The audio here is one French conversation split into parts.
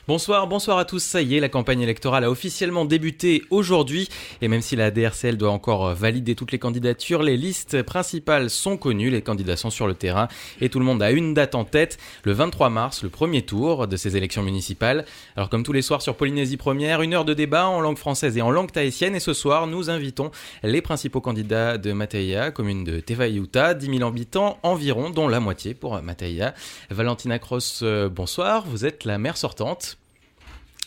Bonsoir à tous. Ça y est, la campagne électorale a officiellement débuté aujourd'hui. Et même si la DRCL doit encore valider toutes les candidatures, les listes principales sont connues, les candidats sont sur le terrain et tout le monde a une date en tête, le 23 mars, le premier tour de ces élections municipales. Alors comme tous les soirs sur Polynésie Première, une heure de débat en langue française et en langue tahitienne. Et ce soir, nous invitons les principaux candidats de Mataia, commune de Tevaiuta, 10 000 habitants environ, dont la moitié pour Mataia. Valentina Cross, bonsoir, vous êtes la maire sortante.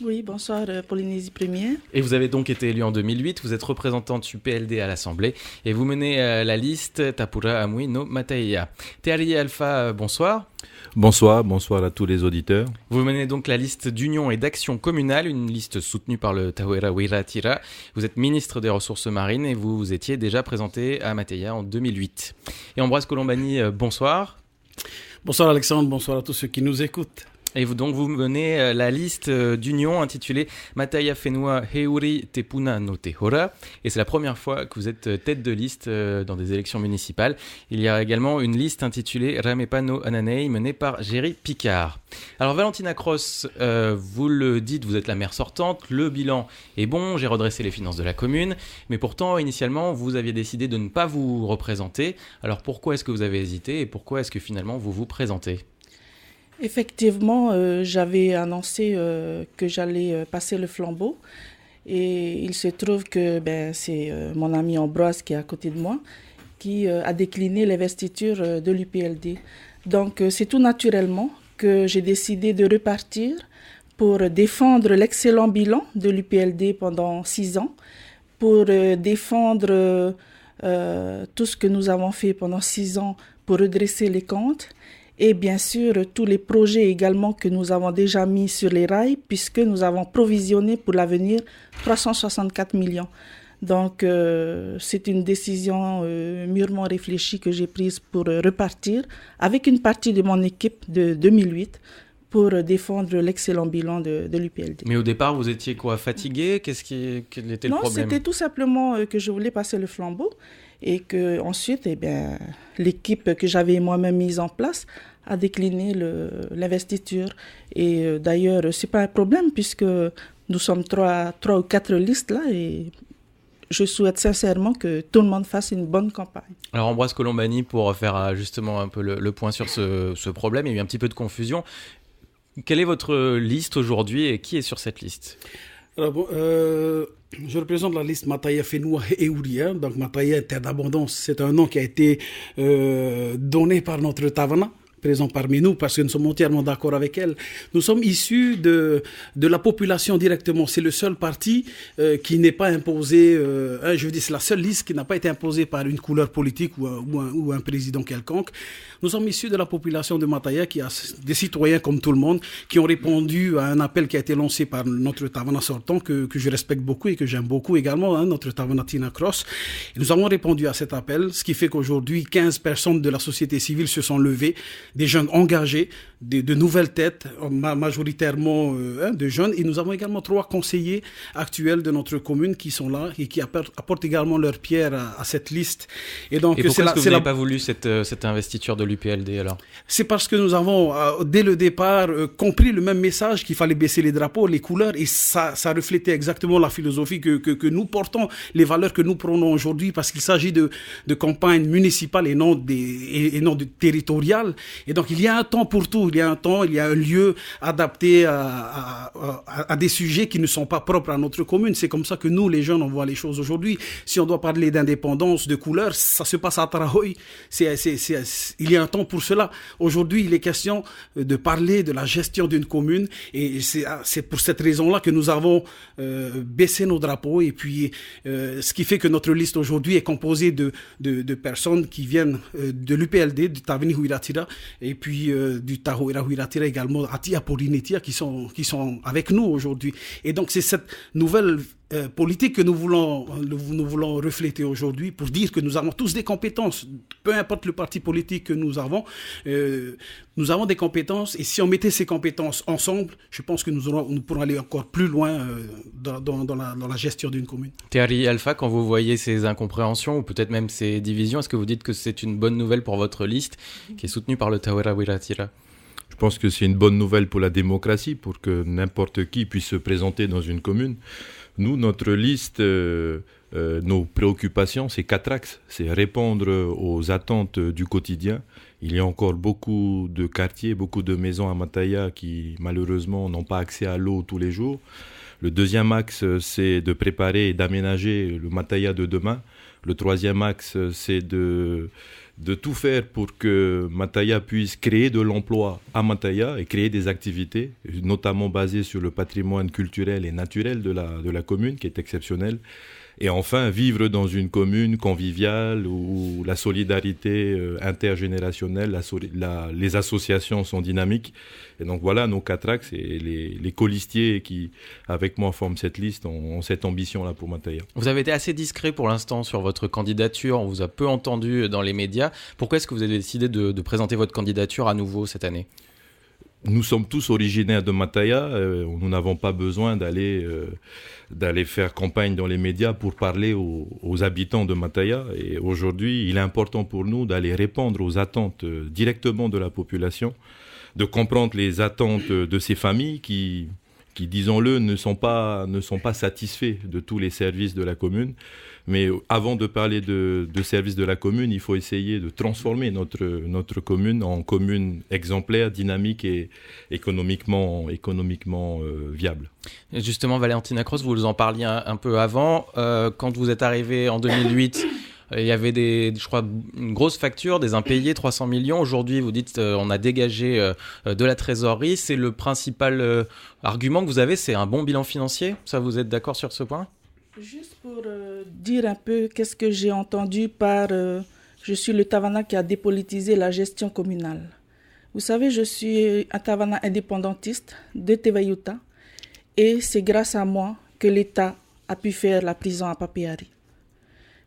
Oui, bonsoir Polynésie Première. Et vous avez donc été élue en 2008, vous êtes représentante du PLD à l'Assemblée et vous menez la liste Tapura Amui no Mataia. Teari Alpha, bonsoir. Bonsoir à tous les auditeurs. Vous menez donc la liste d'union et d'action communale, une liste soutenue par le Tawera Wiratira. Vous êtes ministre des Ressources marines et vous vous étiez déjà présenté à Mataia en 2008. Et Ambroise Colombani, bonsoir. Bonsoir Alexandre, bonsoir à tous ceux qui nous écoutent. Et vous menez la liste d'union intitulée Mataia Whenua Heuri Te Puna no Te Hora. Et c'est la première fois que vous êtes tête de liste dans des élections municipales. Il y a également une liste intitulée Ramepa no Ananei menée par Géry Picard. Alors Valentina Cross, vous le dites, vous êtes la maire sortante, le bilan est bon, j'ai redressé les finances de la commune. Mais pourtant, initialement, vous aviez décidé de ne pas vous représenter. Alors pourquoi est-ce que vous avez hésité et pourquoi est-ce que finalement vous vous présentez ? Effectivement, j'avais annoncé que j'allais passer le flambeau et il se trouve que c'est mon ami Ambroise qui est à côté de moi qui a décliné l'investiture de l'UPLD. Donc c'est tout naturellement que j'ai décidé de repartir pour défendre l'excellent bilan de l'UPLD pendant 6 ans, pour défendre tout ce que nous avons fait pendant 6 ans pour redresser les comptes. Et bien sûr, tous les projets également que nous avons déjà mis sur les rails, puisque nous avons provisionné pour l'avenir 364 millions. Donc, c'est une décision mûrement réfléchie que j'ai prise pour repartir avec une partie de mon équipe de 2008 pour défendre l'excellent bilan de l'UPLD. Mais au départ, vous étiez quoi, fatigué ? Quel était le problème ? Non, c'était tout simplement que je voulais passer le flambeau et que ensuite, l'équipe que j'avais moi-même mise en place a décliné l'investiture. Et d'ailleurs, c'est pas un problème puisque nous sommes 3 ou 4 listes là et je souhaite sincèrement que tout le monde fasse une bonne campagne. Alors Ambroise Colombani, pour faire justement un peu le point sur ce problème, il y a eu un petit peu de confusion. Quelle est votre liste aujourd'hui et qui est sur cette liste ? Alors je représente la liste Mataia Whenua Heuri. Donc Mataia, terre d'abondance, c'est un nom qui a été donné par notre Tavana, présent parmi nous, parce que nous sommes entièrement d'accord avec elle. Nous sommes issus de la population directement. C'est le seul parti qui n'est pas imposé, c'est la seule liste qui n'a pas été imposée par une couleur politique ou un président quelconque. Nous sommes issus de la population de Mataia, qui a des citoyens comme tout le monde, qui ont répondu à un appel qui a été lancé par notre Tavana sortant, que je respecte beaucoup et que j'aime beaucoup également, notre Tavana Tina Cross. Et nous avons répondu à cet appel, ce qui fait qu'aujourd'hui, 15 personnes de la société civile se sont levées, des jeunes engagés, de nouvelles têtes, majoritairement de jeunes. Et nous avons également 3 conseillers actuels de notre commune qui sont là et qui apportent également leur pierre à cette liste. Et pourquoi est-ce que vous n'avez pas voulu cette investiture de l'UPLD alors ? C'est parce que nous avons, dès le départ, compris le même message qu'il fallait baisser les drapeaux, les couleurs, et ça reflétait exactement la philosophie que nous portons, les valeurs que nous prônons aujourd'hui, parce qu'il s'agit de campagnes municipales et non de territoriales. Et donc, il y a un temps pour tout. Il y a un lieu adapté à des sujets qui ne sont pas propres à notre commune. C'est comme ça que nous, les jeunes, on voit les choses aujourd'hui. Si on doit parler d'indépendance, de couleur, ça se passe à Tarahoy. Il y a un temps pour cela. Aujourd'hui, il est question de parler de la gestion d'une commune. Et c'est pour cette raison-là que nous avons baissé nos drapeaux. Et puis, ce qui fait que notre liste aujourd'hui est composée de personnes qui viennent de l'UPLD, du Tavini Huiratira, et puis du Tahoera Huiratira également, Atia Porinetia, qui sont avec nous aujourd'hui. Et donc, c'est cette nouvelle politique que nous voulons refléter aujourd'hui pour dire que nous avons tous des compétences, peu importe le parti politique que nous avons des compétences, et si on mettait ces compétences ensemble, je pense que nous pourrons aller encore plus loin dans la gestion d'une commune. Teari Alpha, quand vous voyez ces incompréhensions ou peut-être même ces divisions, est-ce que vous dites que c'est une bonne nouvelle pour votre liste qui est soutenue par le Tawera Wiratira ? Je pense que c'est une bonne nouvelle pour la démocratie, pour que n'importe qui puisse se présenter dans une commune. Nous, notre liste, nos préoccupations, c'est 4 axes. C'est répondre aux attentes du quotidien. Il y a encore beaucoup de quartiers, beaucoup de maisons à Mataya qui, malheureusement, n'ont pas accès à l'eau tous les jours. Le deuxième axe, c'est de préparer et d'aménager le Mataya de demain. Le troisième axe, c'est de tout faire pour que Mataya puisse créer de l'emploi à Mataya et créer des activités, notamment basées sur le patrimoine culturel et naturel de la commune, qui est exceptionnel. Et enfin, vivre dans une commune conviviale où la solidarité intergénérationnelle, les associations sont dynamiques. Et donc voilà nos 4 axes. Et les colistiers qui, avec moi, forment cette liste ont cette ambition-là pour Mataya. Vous avez été assez discret pour l'instant sur votre candidature. On vous a peu entendu dans les médias. Pourquoi est-ce que vous avez décidé de présenter votre candidature à nouveau cette année ? Nous sommes tous originaires de Mataya. Nous n'avons pas besoin d'aller faire campagne dans les médias pour parler aux habitants de Mataya. Et aujourd'hui, il est important pour nous d'aller répondre aux attentes directement de la population, de comprendre les attentes de ces familles qui disons-le, ne sont pas satisfaits de tous les services de la commune. Mais avant de parler de services de la commune, il faut essayer de transformer notre commune en commune exemplaire, dynamique et économiquement viable. Et justement, Valentina Cross, vous en parliez un peu avant. Quand vous êtes arrivé en 2008, il y avait une grosse facture, des impayés, 300 millions. Aujourd'hui, vous dites on a dégagé de la trésorerie. C'est le principal argument que vous avez, c'est un bon bilan financier. Ça, vous êtes d'accord sur ce point ? Juste pour dire un peu qu'est-ce que j'ai entendu par je suis le Tavana qui a dépolitisé la gestion communale. Vous savez, je suis un Tavana indépendantiste de Tevaïuta et c'est grâce à moi que l'État a pu faire la prison à Papeari.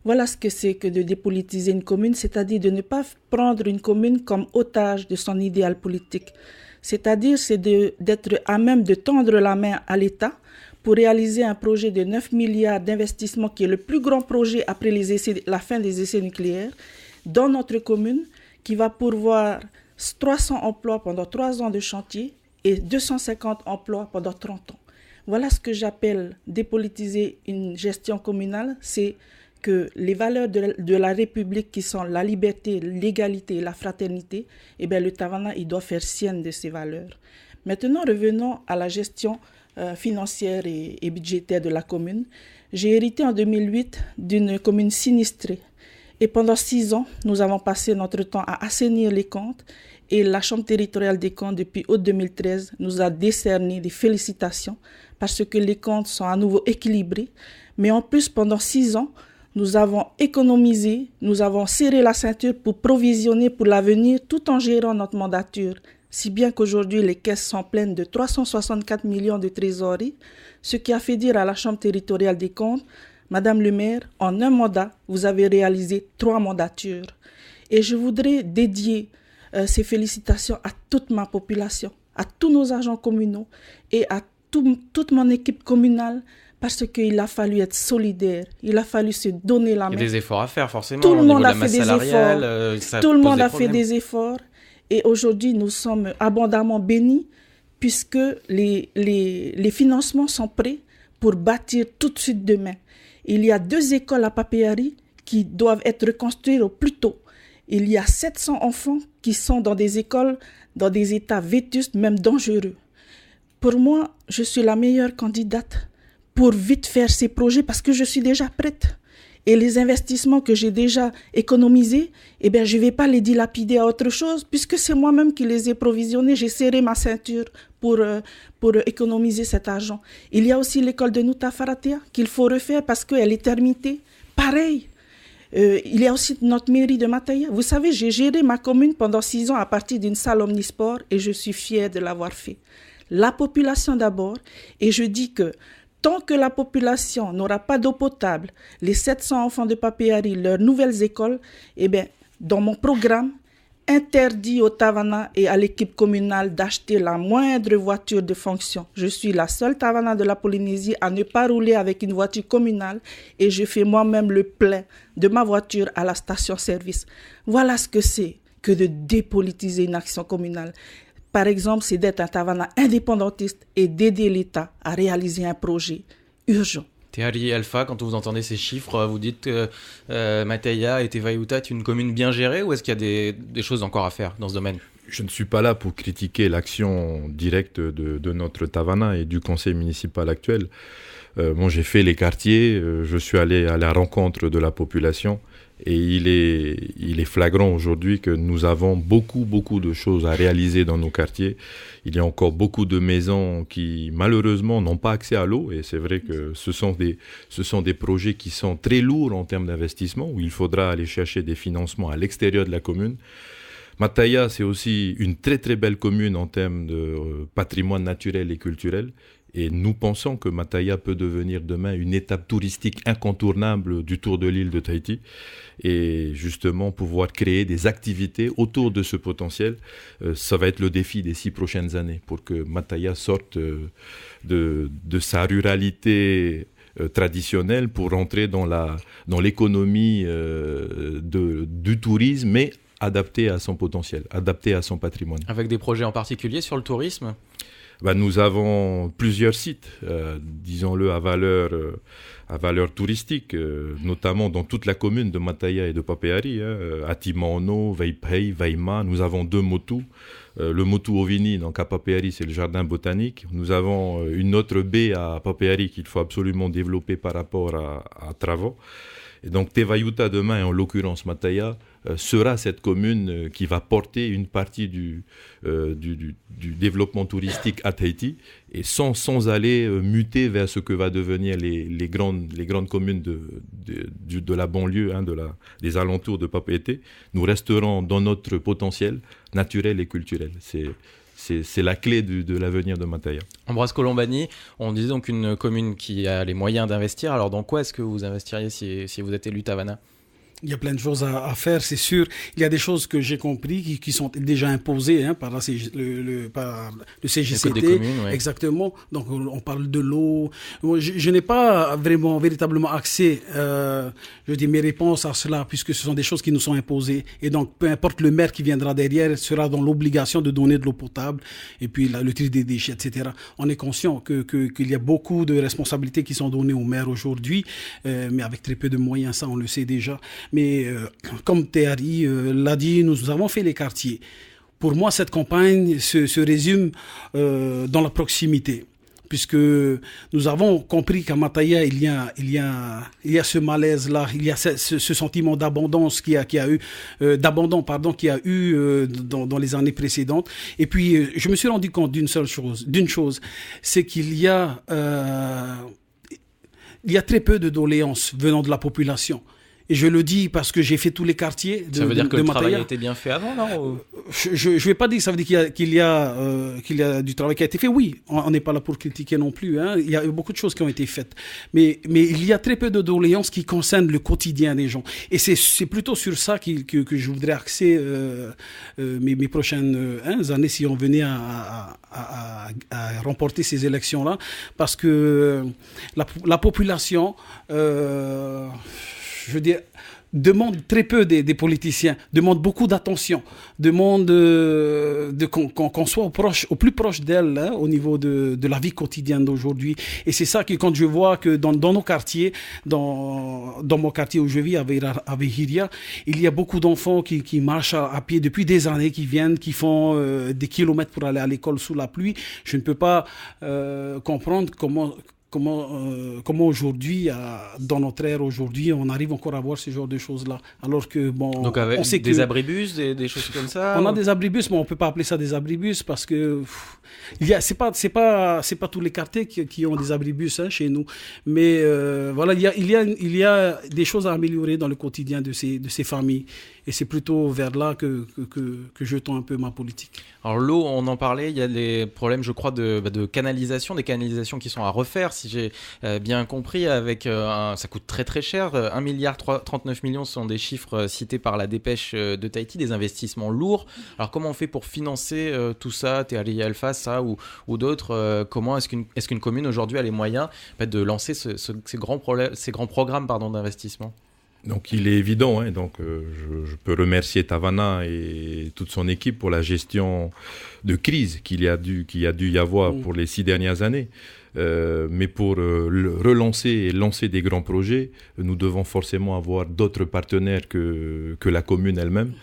Voilà ce que c'est que de dépolitiser une commune, c'est-à-dire de ne pas prendre une commune comme otage de son idéal politique. C'est-à-dire c'est d'être à même de tendre la main à l'État pour réaliser un projet de 9 milliards d'investissement qui est le plus grand projet après la fin des essais nucléaires dans notre commune, qui va pourvoir 300 emplois pendant 3 ans de chantier et 250 emplois pendant 30 ans. Voilà ce que j'appelle dépolitiser une gestion communale, c'est que les valeurs de la République qui sont la liberté, l'égalité et la fraternité, eh bien, le Tavana, il doit faire sienne de ces valeurs. Maintenant, revenons à la gestion financière et budgétaire de la commune. J'ai hérité en 2008 d'une commune sinistrée. Et pendant 6 ans, nous avons passé notre temps à assainir les comptes. Et la Chambre territoriale des comptes, depuis août 2013, nous a décerné des félicitations parce que les comptes sont à nouveau équilibrés. Mais en plus, pendant 6 ans, nous avons économisé, nous avons serré la ceinture pour provisionner pour l'avenir tout en gérant notre mandature. Si bien qu'aujourd'hui, les caisses sont pleines de 364 millions de trésorerie, ce qui a fait dire à la Chambre territoriale des comptes, Madame le maire, en un mandat, vous avez réalisé 3 mandatures. Et je voudrais dédier ces félicitations à toute ma population, à tous nos agents communaux et à toute mon équipe communale, parce qu'il a fallu être solidaire, il a fallu se donner la main. Il y a des efforts à faire, forcément. Tout le monde a fait des efforts. Tout le monde a fait des efforts. Et aujourd'hui, nous sommes abondamment bénis puisque les financements sont prêts pour bâtir tout de suite demain. Il y a 2 écoles à Papeari qui doivent être reconstruites au plus tôt. Il y a 700 enfants qui sont dans des écoles, dans des états vétustes, même dangereux. Pour moi, je suis la meilleure candidate pour vite faire ces projets parce que je suis déjà prête. Et les investissements que j'ai déjà économisés, eh bien, je ne vais pas les dilapider à autre chose puisque c'est moi-même qui les ai provisionnés. J'ai serré ma ceinture pour économiser cet argent. Il y a aussi l'école de Nouta Faratea qu'il faut refaire parce qu'elle est terminée. Pareil. Il y a aussi notre mairie de Mataya. Vous savez, j'ai géré ma commune pendant 6 ans à partir d'une salle omnisport et je suis fière de l'avoir fait. La population d'abord. Et je dis que tant que la population n'aura pas d'eau potable, les 700 enfants de Papeari, leurs nouvelles écoles, eh bien, dans mon programme, interdit au Tavana et à l'équipe communale d'acheter la moindre voiture de fonction. Je suis la seule Tavana de la Polynésie à ne pas rouler avec une voiture communale et je fais moi-même le plein de ma voiture à la station-service. Voilà ce que c'est que de dépolitiser une action communale. par exemple, c'est d'être un Tavana indépendantiste et d'aider l'État à réaliser un projet urgent. Tehari Alpha, quand vous entendez ces chiffres, vous dites que Mataya et Tevayuta est une commune bien gérée ou est-ce qu'il y a des choses encore à faire dans ce domaine? Je ne suis pas là pour critiquer l'action directe de notre Tavana et du conseil municipal actuel. J'ai fait les quartiers, je suis allé à la rencontre de la population et il est flagrant aujourd'hui que nous avons beaucoup de choses à réaliser dans nos quartiers. Il y a encore beaucoup de maisons qui malheureusement n'ont pas accès à l'eau et c'est vrai que ce sont des projets qui sont très lourds en termes d'investissement où il faudra aller chercher des financements à l'extérieur de la commune. Mataya, c'est aussi une très très belle commune en termes de patrimoine naturel et culturel. Et nous pensons que Mataya peut devenir demain une étape touristique incontournable du tour de l'île de Tahiti. Et justement, pouvoir créer des activités autour de ce potentiel, ça va être le défi des 6 prochaines années pour que Mataya sorte de sa ruralité traditionnelle pour rentrer dans l'économie du tourisme, mais adapté à son potentiel, adapté à son patrimoine. Avec des projets en particulier sur le tourisme ? Nous avons plusieurs sites, disons-le, à valeur touristique, notamment dans toute la commune de Mataya et de Papeari, à Timaono, Vaipei, Vaima. Nous avons 2 motus. Le motu Ovini, donc à Papeari, c'est le jardin botanique. Nous avons une autre baie à Papeari qu'il faut absolument développer par rapport à Travo. Et donc Tevayuta demain, et en l'occurrence Mataya, sera cette commune qui va porter une partie du développement touristique à Tahiti et sans aller muter vers ce que va devenir les grandes communes de la banlieue, des alentours de Papeete. Nous resterons dans notre potentiel naturel et culturel. C'est la clé de l'avenir de Mataya. Ambroise Colombani, on disait donc une commune qui a les moyens d'investir. Alors dans quoi est-ce que vous investiriez si vous êtes élu Tavana ? Il y a plein de choses à faire, c'est sûr. Il y a des choses que j'ai compris qui sont déjà imposées par le CGCT. Communes, ouais. Exactement. Donc, on parle de l'eau. Moi, je n'ai pas véritablement accès, mes réponses à cela, puisque ce sont des choses qui nous sont imposées. Et donc, peu importe le maire qui viendra derrière, sera dans l'obligation de donner de l'eau potable, et puis le tri des déchets, etc. On est conscient qu'il y a beaucoup de responsabilités qui sont données aux maires aujourd'hui, mais avec très peu de moyens, ça, on le sait déjà. Mais comme Tehari l'a dit, nous avons fait les quartiers. Pour moi, cette campagne se résume dans la proximité, puisque nous avons compris qu'à Mataya, il y a ce malaise-là, il y a ce sentiment d'abondance qu'il y a eu dans les années précédentes. Et puis, je me suis rendu compte d'une chose, c'est qu'il y a très peu de doléances venant de la population. Et je le dis parce que j'ai fait tous les quartiers de Mataya. Ça veut dire que le travail a été bien fait avant, non ? Je ne vais pas dire que ça veut dire qu'il y a du travail qui a été fait. Oui, on n'est pas là pour critiquer non plus. Il y a eu beaucoup de choses qui ont été faites. Mais il y a très peu de doléances qui concernent le quotidien des gens. Et c'est plutôt sur ça que je voudrais axer mes prochaines années si on venait à remporter ces élections-là. Parce que la population... je veux dire, demande très peu des politiciens, demande beaucoup d'attention, demande qu'on soit au plus proche d'elle au niveau de la vie quotidienne d'aujourd'hui. Et c'est ça que quand je vois que dans nos quartiers, dans mon quartier où je vis, à Hiria, il y a beaucoup d'enfants qui marchent à pied depuis des années, qui font des kilomètres pour aller à l'école sous la pluie. Je ne peux pas comprendre comment aujourd'hui, dans notre ère aujourd'hui, on arrive encore à voir ce genre de choses-là. Alors que, donc avec on sait des abribus, des choses comme ça. On a des abribus, mais on ne peut pas appeler ça des abribus parce que c'est pas tous les quartiers qui ont des abribus chez nous. Mais voilà, il y a des choses à améliorer dans le quotidien de ces familles. Et c'est plutôt vers là que je tends un peu ma politique. Alors l'eau, on en parlait, il y a des problèmes, je crois, de canalisation, des canalisations qui sont à refaire, si j'ai bien compris, ça coûte très très cher, 1 milliard 39 millions sont des chiffres cités par la dépêche de Tahiti, des investissements lourds. Alors comment on fait pour financer tout ça, Tehari Alpha, ça ou d'autres, comment est-ce qu'une commune aujourd'hui a les moyens de lancer ces grands programmes d'investissement ? Donc il est évident, je peux remercier Tavana et toute son équipe pour la gestion de crise qu'il y a dû y avoir pour les 6 dernières années. Mais pour relancer et lancer des grands projets, nous devons forcément avoir d'autres partenaires que la commune elle-même.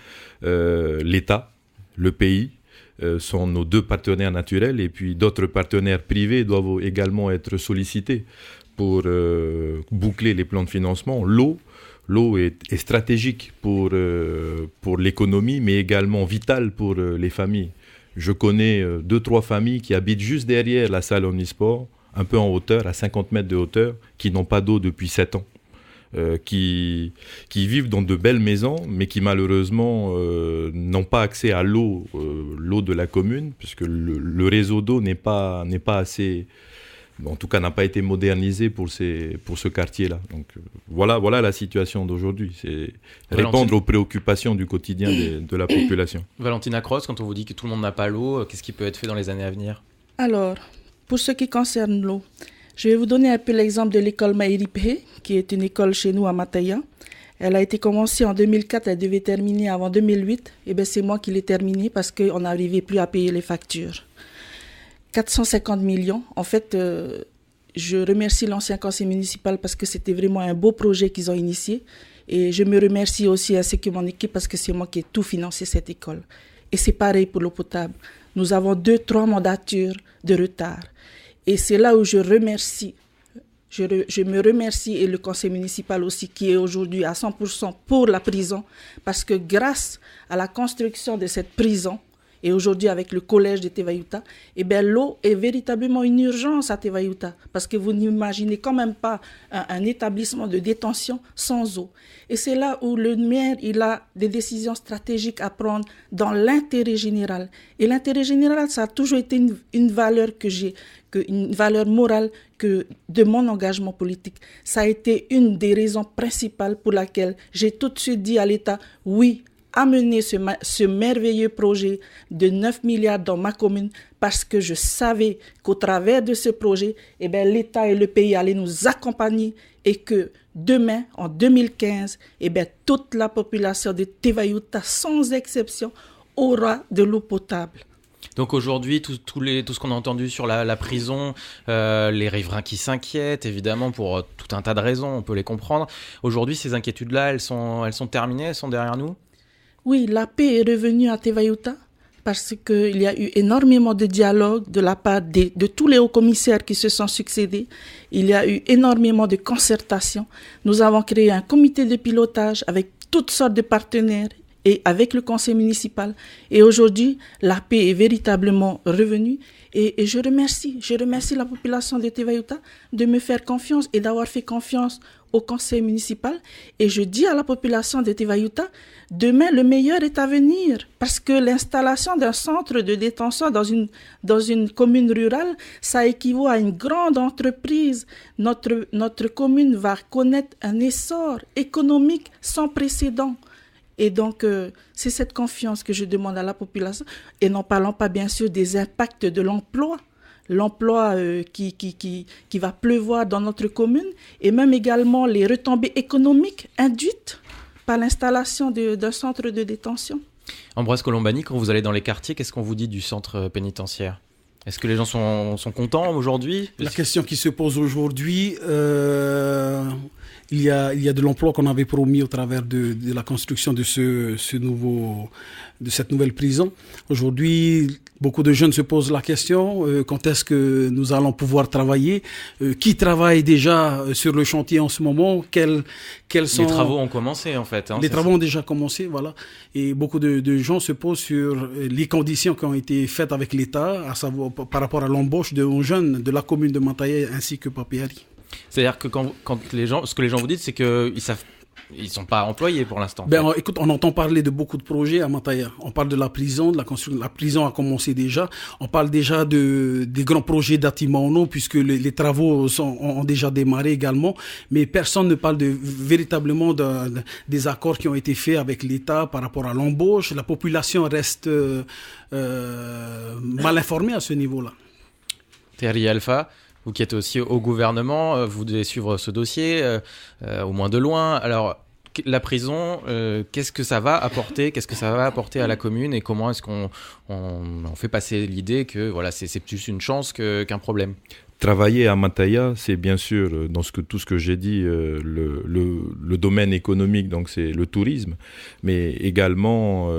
L'État, le pays sont nos 2 partenaires naturels, et puis d'autres partenaires privés doivent également être sollicités pour boucler les plans de financement. L'eau est stratégique pour l'économie, mais également vitale pour les familles. Je connais 2-3 familles qui habitent juste derrière la salle omnisport, un peu en hauteur, à 50 mètres de hauteur, qui n'ont pas d'eau depuis 7 ans. Qui vivent dans de belles maisons, mais qui malheureusement n'ont pas accès à l'eau de la commune, puisque le réseau d'eau n'est pas assez... En tout cas, n'a pas été modernisé pour ce quartier-là. Donc voilà la situation d'aujourd'hui. C'est répondre aux préoccupations du quotidien de la population. Valentina Cross, quand on vous dit que tout le monde n'a pas l'eau, qu'est-ce qui peut être fait dans les années à venir ? Alors, pour ce qui concerne l'eau, je vais vous donner un peu l'exemple de l'école Maïripé, qui est une école chez nous à Mataya. Elle a été commencée en 2004, elle devait terminer avant 2008. Et bien c'est moi qui l'ai terminée parce qu'on n'arrivait plus à payer les factures. 450 millions. En fait, je remercie l'ancien conseil municipal parce que c'était vraiment un beau projet qu'ils ont initié. Et je me remercie aussi ainsi que mon équipe parce que c'est moi qui ai tout financé cette école. Et c'est pareil pour l'eau potable. Nous avons 2-3 mandatures de retard. Et c'est là où je remercie. Je me remercie et le conseil municipal aussi qui est aujourd'hui à 100% pour la prison parce que grâce à la construction de cette prison, et aujourd'hui, avec le collège de Tevayuta, l'eau est véritablement une urgence à Tevayuta. Parce que vous n'imaginez quand même pas un établissement de détention sans eau. Et c'est là où le maire, il a des décisions stratégiques à prendre dans l'intérêt général. Et l'intérêt général, ça a toujours été une valeur une valeur morale de mon engagement politique. Ça a été une des raisons principales pour laquelle j'ai tout de suite dit à l'État, oui, amener ce merveilleux projet de 9 milliards dans ma commune parce que je savais qu'au travers de ce projet, l'État et le pays allaient nous accompagner et que demain, en 2015, toute la population de Tevayuta, sans exception, aura de l'eau potable. Donc aujourd'hui, tout ce qu'on a entendu sur la prison, les riverains qui s'inquiètent, évidemment, pour tout un tas de raisons, on peut les comprendre. Aujourd'hui, ces inquiétudes-là, elles sont terminées, elles sont derrière nous ? Oui, la paix est revenue à Tevayuta parce qu'il y a eu énormément de dialogue de la part de tous les hauts commissaires qui se sont succédés. Il y a eu énormément de concertation. Nous avons créé un comité de pilotage avec toutes sortes de partenaires et avec le conseil municipal. Et aujourd'hui, la paix est véritablement revenue. Et je remercie la population de Tevayuta de me faire confiance et d'avoir fait confiance au conseil municipal. Et je dis à la population de Tevayuta, demain, le meilleur est à venir. Parce que l'installation d'un centre de détention dans une commune rurale, ça équivaut à une grande entreprise. Notre commune va connaître un essor économique sans précédent. Et donc, c'est cette confiance que je demande à la population. Et n'en parlons pas, bien sûr, des impacts de l'emploi. L'emploi qui va pleuvoir dans notre commune. Et même également les retombées économiques induites par l'installation d'un centre de détention. Ambroise Colombani, quand vous allez dans les quartiers, qu'est-ce qu'on vous dit du centre pénitentiaire ? Est-ce que les gens sont contents aujourd'hui ? La question qui se pose aujourd'hui, il y a de l'emploi qu'on avait promis au travers de la construction de cette nouvelle prison. Aujourd'hui, beaucoup de jeunes se posent la question, quand est-ce que nous allons pouvoir travailler ? Qui travaille déjà sur le chantier en ce moment ? Quels sont... Les travaux ont commencé en fait. Les travaux ont déjà commencé, voilà. Et beaucoup de gens se posent sur les conditions qui ont été faites avec l'État, à savoir par rapport à l'embauche de jeunes de la commune de Mataya ainsi que Papeari. C'est-à-dire que quand ce que les gens vous disent, c'est qu'ils sont pas employés pour l'instant. Écoute, on entend parler de beaucoup de projets à Mataya. On parle de la prison, de la construction. La prison a commencé déjà. On parle déjà des grands projets d'Atima Ono, puisque les travaux ont déjà démarré également. Mais personne ne parle véritablement des accords qui ont été faits avec l'État par rapport à l'embauche. La population reste mal informée à ce niveau-là. Thierry Alpha, vous qui êtes aussi au gouvernement, vous devez suivre ce dossier, au moins de loin. Alors, la prison, qu'est-ce que ça va apporter à la commune, et comment est-ce qu'on fait passer l'idée que voilà, c'est plus une chance qu'un problème? Travailler à Mataya, c'est bien sûr, dans tout ce que j'ai dit, le domaine économique, donc c'est le tourisme, mais également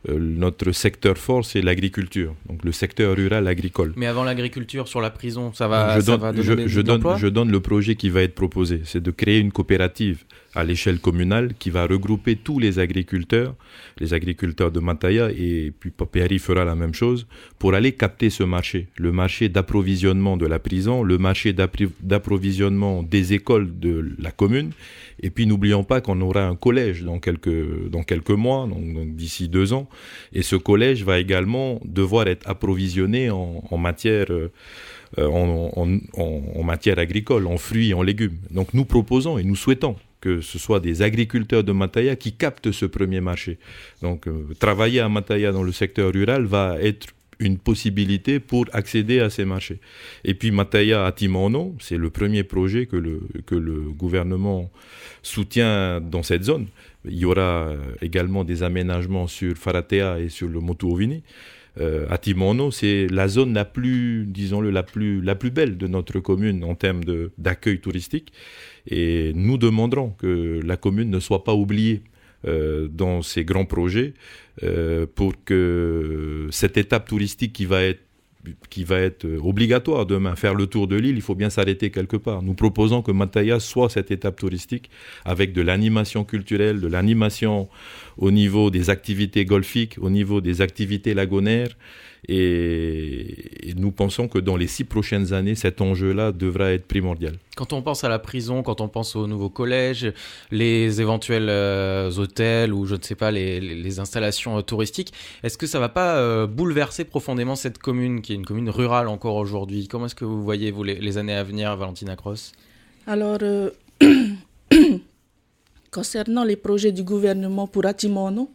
notre secteur fort, c'est l'agriculture, donc le secteur rural agricole. Mais avant l'agriculture, sur la prison, ça va donner des emplois ? Je donne le projet qui va être proposé, c'est de créer une coopérative à l'échelle communale qui va regrouper tous les agriculteurs de Mataya, et puis Papéry fera la même chose pour aller capter ce marché, le marché d'approvisionnement de la prison, le marché d'approvisionnement des écoles de la commune. Et puis n'oublions pas qu'on aura un collège dans quelques mois, donc d'ici 2 ans, et ce collège va également devoir être approvisionné en matière en matière agricole, en fruits et en légumes. Donc nous proposons et nous souhaitons que ce soit des agriculteurs de Mataya qui captent ce premier marché. Donc travailler à Mataya dans le secteur rural va être une possibilité pour accéder à ces marchés. Et puis Mataya à Timono, c'est le premier projet que le gouvernement soutient dans cette zone. Il y aura également des aménagements sur Faratea et sur le Motu-Ovini. À Timono, c'est la zone la plus, disons-le, la plus belle de notre commune en termes d'accueil touristique. Et nous demanderons que la commune ne soit pas oubliée dans ces grands projets pour que cette étape touristique qui va être obligatoire demain, faire le tour de l'île, il faut bien s'arrêter quelque part. Nous proposons que Mataya soit cette étape touristique avec de l'animation culturelle, de l'animation au niveau des activités golfiques, au niveau des activités lagonaires. Et nous pensons que dans les 6 prochaines années, cet enjeu-là devra être primordial. Quand on pense à la prison, quand on pense au nouveau collège, les éventuels hôtels ou je ne sais pas, les installations touristiques, est-ce que ça ne va pas bouleverser profondément cette commune qui est une commune rurale encore aujourd'hui? Comment est-ce que vous voyez vous, les années à venir, Valentina Cross? Alors, concernant les projets du gouvernement pour Atimono,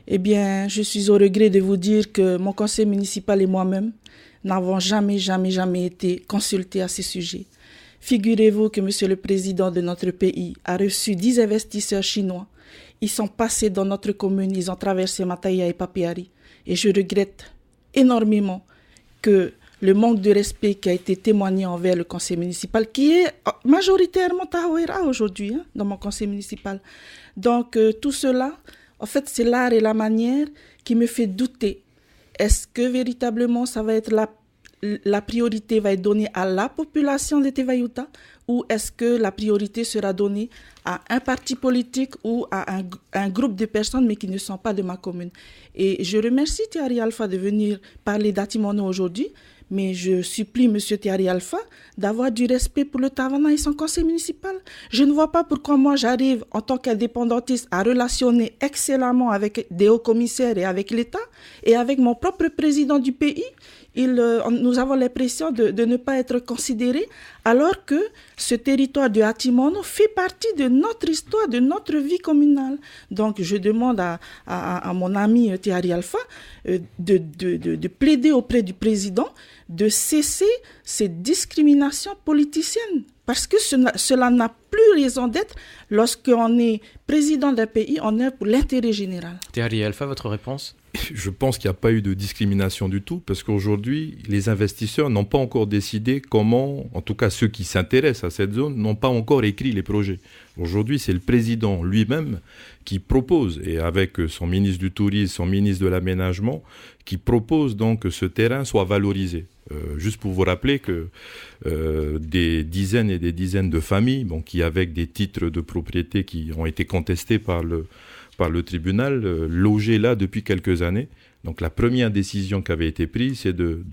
eh bien, je suis au regret de vous dire que mon conseil municipal et moi-même n'avons jamais été consultés à ce sujet. Figurez-vous que Monsieur le Président de notre pays a reçu 10 investisseurs chinois. Ils sont passés dans notre commune, ils ont traversé Mataya et Papéry. Et je regrette énormément que le manque de respect qui a été témoigné envers le conseil municipal, qui est majoritairement Tahoera aujourd'hui, dans mon conseil municipal. Donc, tout cela... En fait, c'est l'art et la manière qui me fait douter. Est-ce que véritablement ça va être la priorité va être donnée à la population de Tevayuta, ou est-ce que la priorité sera donnée à un parti politique ou à un groupe de personnes mais qui ne sont pas de ma commune? Et je remercie Thierry Alpha de venir parler d'Atimono aujourd'hui, mais je supplie M. Thierry Alpha d'avoir du respect pour le Tavana et son conseil municipal. Je ne vois pas pourquoi moi j'arrive en tant qu'indépendantiste à relationner excellemment avec des hauts commissaires et avec l'État et avec mon propre président du pays. Nous avons l'impression de ne pas être considérés, alors que ce territoire de Atimono fait partie de notre histoire, de notre vie communale. Donc je demande à mon ami Thierry Alpha de plaider auprès du président de cesser ces discriminations politiciennes. Parce que cela n'a plus raison d'être lorsqu'on est président d'un pays, on œuvre pour l'intérêt général. Thierry Alpha, votre réponse ? Je pense qu'il n'y a pas eu de discrimination du tout, parce qu'aujourd'hui, les investisseurs n'ont pas encore décidé comment, en tout cas ceux qui s'intéressent à cette zone, n'ont pas encore écrit les projets. Aujourd'hui, c'est le président lui-même qui propose, et avec son ministre du Tourisme, son ministre de l'Aménagement, qui propose donc que ce terrain soit valorisé. Juste pour vous rappeler que des dizaines et des dizaines de familles, qui avec des titres de propriété qui ont été contestés par le tribunal, logées là depuis quelques années. Donc la première décision qui avait été prise, c'est de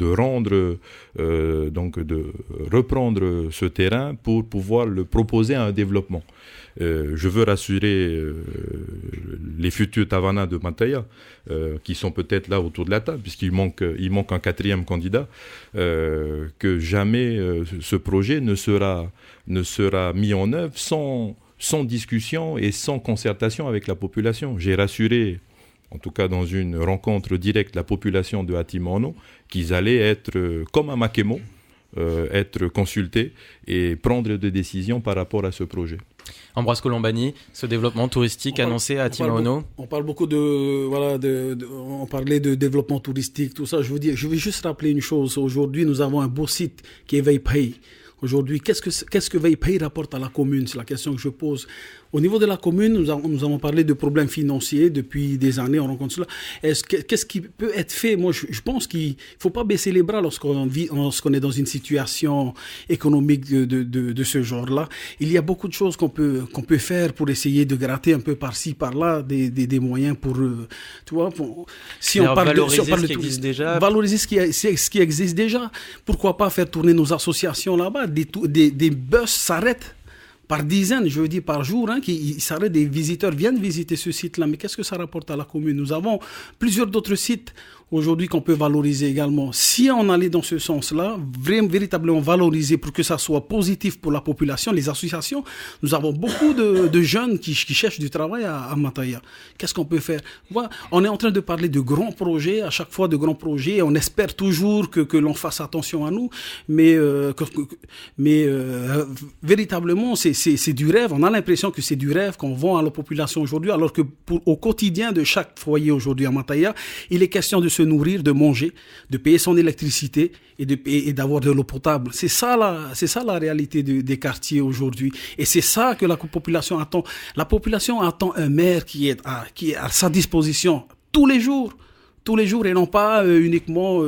reprendre ce terrain pour pouvoir le proposer à un développement. Je veux rassurer les futurs Tavana de Mataya, qui sont peut-être là autour de la table, puisqu'il manque un 4e candidat, que jamais ce projet ne sera mis en œuvre sans discussion et sans concertation avec la population. J'ai rassuré, en tout cas dans une rencontre directe, la population de Atimono, qu'ils allaient être comme à Makemo, être consultés et prendre des décisions par rapport à ce projet. Ambroise Colombani, ce développement touristique annoncé à Timaono. On parle beaucoup on parlait de développement touristique, tout ça. Je vais juste rappeler une chose. Aujourd'hui, nous avons un beau site qui est Veipay. Aujourd'hui, qu'est-ce que Veipay rapporte à la commune? C'est la question que je pose. Au niveau de la commune, nous avons parlé de problèmes financiers depuis des années, on rencontre cela. Qu'est-ce qui peut être fait? Moi, je pense qu'il ne faut pas baisser les bras lorsqu'on est dans une situation économique de ce genre-là. Il y a beaucoup de choses qu'on peut faire pour essayer de gratter un peu par-ci, par-là, des moyens pour, tu vois, valoriser ce qui existe déjà. Valoriser ce qui existe déjà. Pourquoi pas faire tourner nos associations là-bas? Des bus s'arrêtent par dizaines, je veux dire par jour, qui s'arrêtent, des visiteurs viennent visiter ce site-là. Mais qu'est-ce que ça rapporte à la commune? Nous avons plusieurs d'autres sites aujourd'hui qu'on peut valoriser également. Si on allait dans ce sens-là, véritablement valoriser pour que ça soit positif pour la population, les associations, nous avons beaucoup de jeunes qui cherchent du travail à Mataya. Qu'est-ce qu'on peut faire? Voilà, on est en train de parler de grands projets, à chaque fois de grands projets. On espère toujours que l'on fasse attention à nous, mais véritablement, c'est du rêve. On a l'impression que c'est du rêve qu'on vend à la population aujourd'hui, alors que au quotidien de chaque foyer aujourd'hui à Mataya, il est question de se nourrir, de manger, de payer son électricité et d'avoir de l'eau potable. C'est ça la réalité des quartiers aujourd'hui. Et c'est ça que la population attend. La population attend un maire qui est à sa disposition tous les jours et non pas uniquement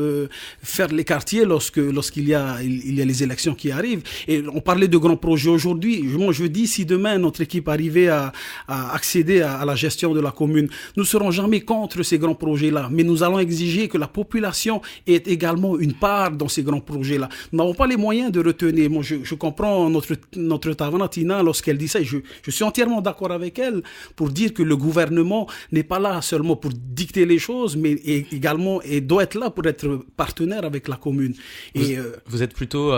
faire les quartiers lorsqu'il y a les élections qui arrivent. Et on parlait de grands projets aujourd'hui. Je dis, si demain notre équipe arrivait à accéder à la gestion de la commune, nous ne serons jamais contre ces grands projets-là, mais nous allons exiger que la population ait également une part dans ces grands projets-là. Nous n'avons pas les moyens de retenir. Moi, je comprends notre Tavana Tina lorsqu'elle dit ça, et je suis entièrement d'accord avec elle pour dire que le gouvernement n'est pas là seulement pour dicter les choses, mais également et doit être là pour être partenaire avec la commune. Vous êtes plutôt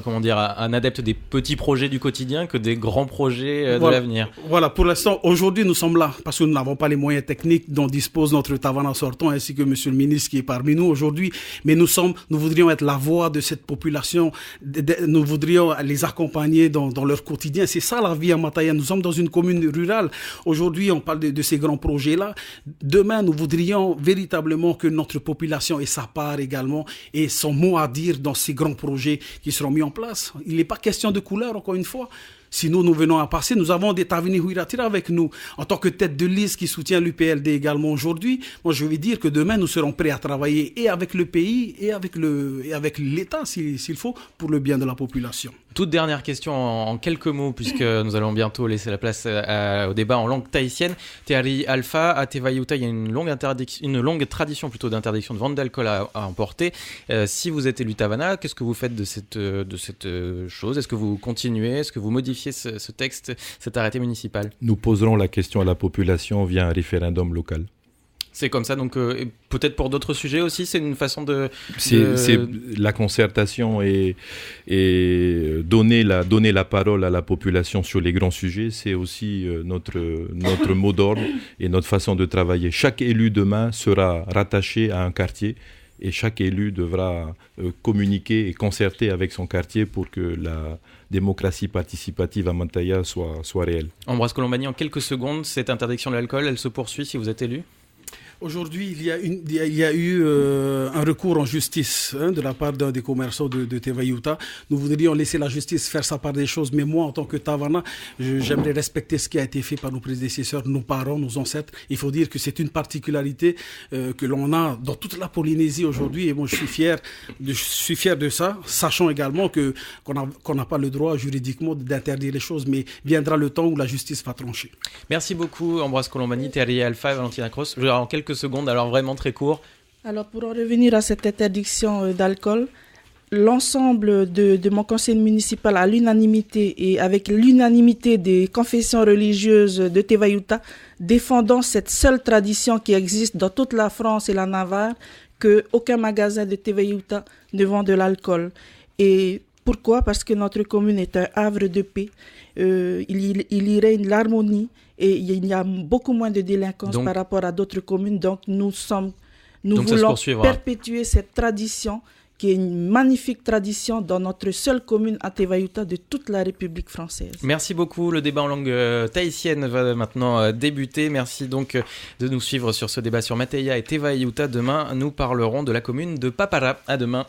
comment dire, un adepte des petits projets du quotidien que des grands projets de l'avenir. Voilà, pour l'instant, aujourd'hui nous sommes là parce que nous n'avons pas les moyens techniques dont dispose notre Tavana sortant ainsi que monsieur le ministre qui est parmi nous aujourd'hui, mais nous voudrions être la voix de cette population, nous voudrions les accompagner dans leur quotidien. C'est ça la vie à Mataya. Nous sommes dans une commune rurale. Aujourd'hui, on parle de ces grands projets-là. Demain, nous voudrions véritablement que notre population ait sa part également et son mot à dire dans ces grands projets qui seront mis en place. Il n'est pas question de couleur, encore une fois. Si nous venons à passer, nous avons des Tavini Huiratira avec nous, en tant que tête de liste qui soutient l'UPLD également aujourd'hui. Moi, je vais dire que demain, nous serons prêts à travailler et avec le pays et avec l'État, s'il faut, pour le bien de la population. Toute dernière question en quelques mots, puisque nous allons bientôt laisser la place au débat en langue tahitienne. Teari Alpha, à Tevayuta, il y a une longue tradition plutôt d'interdiction de vente d'alcool à emporter. Si vous êtes élu Tavana, qu'est-ce que vous faites de cette chose? Est-ce que vous continuez? Est-ce que vous modifiez ce texte, cet arrêté municipal? Nous poserons la question à la population via un référendum local. C'est comme ça, donc peut-être pour d'autres sujets aussi, c'est une façon de... C'est la concertation et donner la parole à la population sur les grands sujets, c'est aussi notre mot d'ordre et notre façon de travailler. Chaque élu demain sera rattaché à un quartier et chaque élu devra communiquer et concerter avec son quartier pour que la démocratie participative à Mataya soit réelle. Ambroise Colombani, en quelques secondes, cette interdiction de l'alcool, elle se poursuit si vous êtes élu ? Aujourd'hui, il y a eu un recours en justice de la part d'un des commerçants de Tevayuta. Nous voudrions laisser la justice faire sa part des choses, mais moi, en tant que Tavana, j'aimerais respecter ce qui a été fait par nos prédécesseurs, nos parents, nos ancêtres. Il faut dire que c'est une particularité que l'on a dans toute la Polynésie aujourd'hui, et moi, je suis fier de ça, sachant également qu'on n'a pas le droit juridiquement d'interdire les choses, mais viendra le temps où la justice va trancher. Merci beaucoup, Ambroise Colombani, Teari Alpha et Valentina Cross. En quelques secondes, alors vraiment très court. Alors pour en revenir à cette interdiction d'alcool, l'ensemble de mon conseil municipal à l'unanimité et avec l'unanimité des confessions religieuses de Tevayuta, défendant cette seule tradition qui existe dans toute la France et la Navarre, qu'aucun magasin de Tevayuta ne vend de l'alcool. Et pourquoi ? Parce que notre commune est un havre de paix. Il y règne l'harmonie et il y a beaucoup moins de délinquance par rapport à d'autres communes. Donc nous voulons perpétuer cette tradition qui est une magnifique tradition dans notre seule commune à Tevayuta de toute la République française. Merci beaucoup. Le débat en langue tahitienne va maintenant débuter. Merci donc de nous suivre sur ce débat sur Mateia et Tevayuta. Demain, nous parlerons de la commune de Papara. À demain.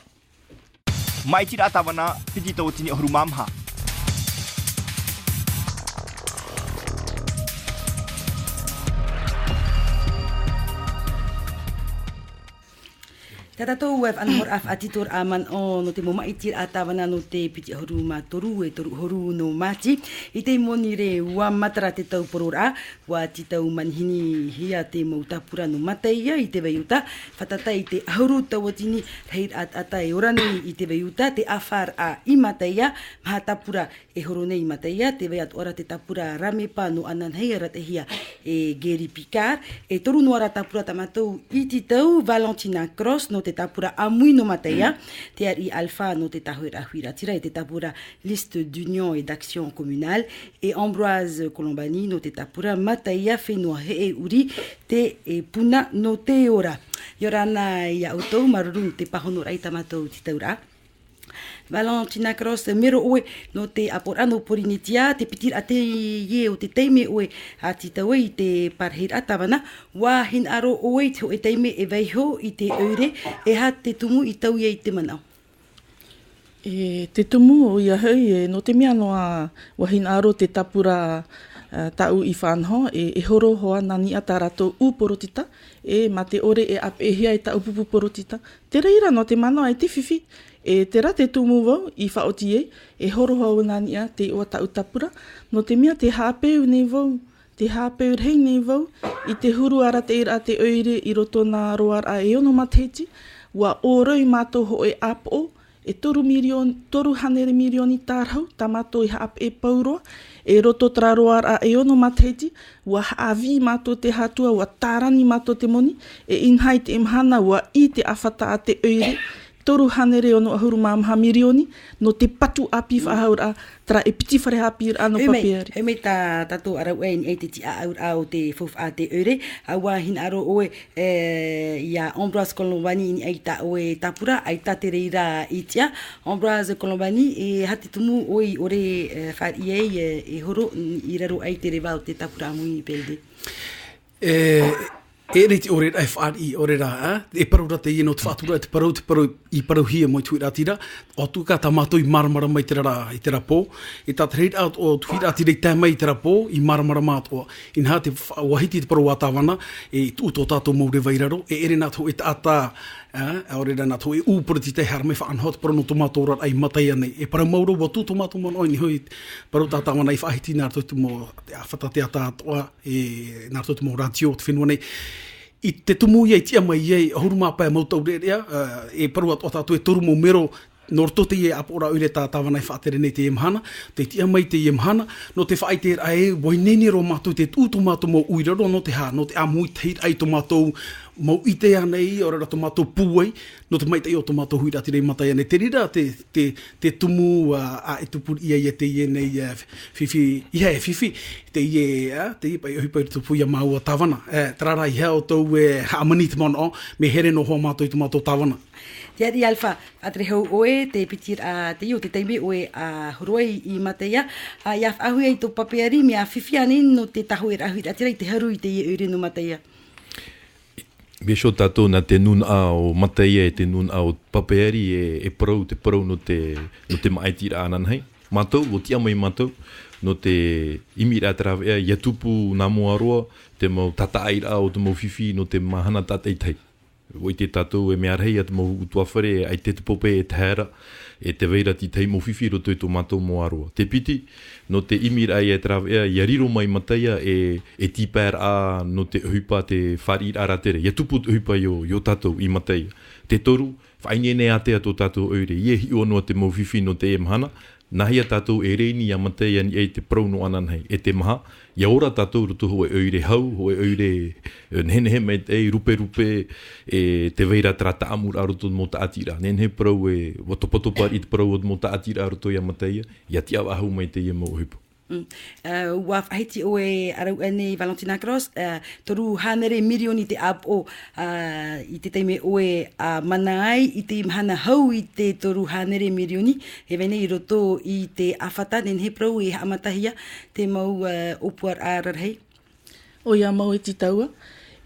Tatatou wef anhor af atitor aman o no te moma itir atawana no te piti horu ma toru e toru horu no mati i te monire wa matara te tau porora wa ti tau manhini hia te mautapura no mateia i te veiuta whatatai te ahuru tawatini reir ata e orane i te veiuta te afar a i mateia mahatapura e horone i mateia te veiat ora te tapura ramepa no anan hei ratehia e Geri Picard e toru no ara tapura tamatou i ti tau Valentina Cross no te tapura amui no mateia, te ari alpha no te tahuira huira tira e te tapura liste d'union et d'action communale, et Ambroise Colombani no te tapura mateia whenua he e uri te e puna no te ora. Yorana ia autou maruru te pahonora i tamatou ti taura. Valentina Cross mero oe no te apora no porinitia te pitir ate ye o te teime oe a ti taue i te parhir atawana wa hin aro oe te o e teime e veiho i te eure e ha te tumu i tau i te manau. E te tumu o ia hei no te mea noa wahin aro te tapura tau i whanho e horo hoa nani ata rato u porotita e ma te ore e apehia e tau pupu porotita. Te reira no te manoa e te whiwhi e te ra te tumu wau i whaotie e horo hoa nani a te o tau tapura no te mea te hapeu nei wau. Te hapeu rei nei wau i te huru ara te ira te oire i roto nā roar a e ono mateti wa oroi mato ho e apo e toru hanere milioni tarhau tamato i haap e pauroa e roto traroar a e ono mateti wa haavi mato te hatua wa tarani mato te moni e inhai te imhana wa i te awhata a te oire toru hanere ono ahuru mamha milioni no te patu api whahaura tra e piti whare hapir ano papiari. He mei tā tato arau e ni e te ti aur au te fof a te eure a wahin aro oe ia Ambroise Colombani ni aita oe tapura aita te reira itia Ambroise Colombani e hati tumu oi ore whar iei e horo i raro ai te rewa o te tapura amui pelde. E rei te ore ai whaari ore rā, e parau rata i no te whātura, te parau i parau hia moi tui ratira, o tuka ta mātou i maramara mai te rā i te rapo, e tā te rei out o tui ratira i tā mai i te rapo, i maramara mātua. I nā te wahiti te parau wātāwana, e uto tātou maure vairaro, e ere nā tō e tātā, ore rā nā tō e ūpurati te haramai whaanhot, parau no tomato rat ai matai anei. E parau mauro wa tū tomato man oi ni hui, parau tātāwana i whahiti nā tō mo te awhata te atātoa, e nā tō mo ratio te whenua nei. I te tumu iei tia mai iei, ahuru māpai mautau rerea, e paru atu tātou e toru mo mero, nor tote i e apora ure tā tāwanai whaatere nei te emhana, te tia mai te emhana, no te whaite a e, wainene ro mātou te tū tomato mo uiraro, no te hā, no te amui te hit ai tomatou, mau ite anei, ora tomato puai, no te maita i o tomato hui rati rei matai anei. Te rira, te tumu a e tupuri ia i te ie nei whiwhi, ia e whiwhi, te ie pai ohipai tupu ia maua tawana. Trara i hea o tau amani te mono, me here no hoa mātou i tomato tawana. Te ari alfa, atrehau oe, te pitir a te iu, te teime oe a horoi i mateia, a iaf ahui ai tō papeari, me a whiwhi anin no te tahu e rahui ratira i te haru i te ie ure no mateia. Besho tātou nā te nun a o mateia e te nun a o papeari e parau te parau no te maaitira anan hei. Mātou, o tia mai mātou, no te imira atrawea, ia tupu nā mua roa, te mau tata aira o te mau whiwhi no te mahana tātai tai. Oi te tātou e mea rei at mau utuawhare ai te pope e te hera e te veira ti tei mo whiwhi roto i tō mātou mo aroa. Te piti, no te imira ai e trawea, ia riro mai mateia e tipēr a no te hupa te wharir aratere. Ia tupu te hupa yo tātou i mateia. Te toru, whainene atea tō tātou eure. Ie hi o noa te mo whiwhi no te emhana, nahia tātou e reini a mateia ni e te prauno anan hei. E te maha, ia ora tātou roto hoe eure hau, hoe eure nenhe mai te rupe e te veira trata amur a roto mo ta atira. Nenhe prau e watopatopar i te prau o mo ta atira a roto i a mateia, ia te awa hau mai te ia mo hipo. Ua whahiti o e arau ane Valentina Cross, toru hanere mirioni te apo i te teime o e mana ai i te imhana hau i te toru hanere mirioni. He vene i roto i te awhata, nen he prau e hamatahia te mau opuar a rarhei. O ia mau e ti taua.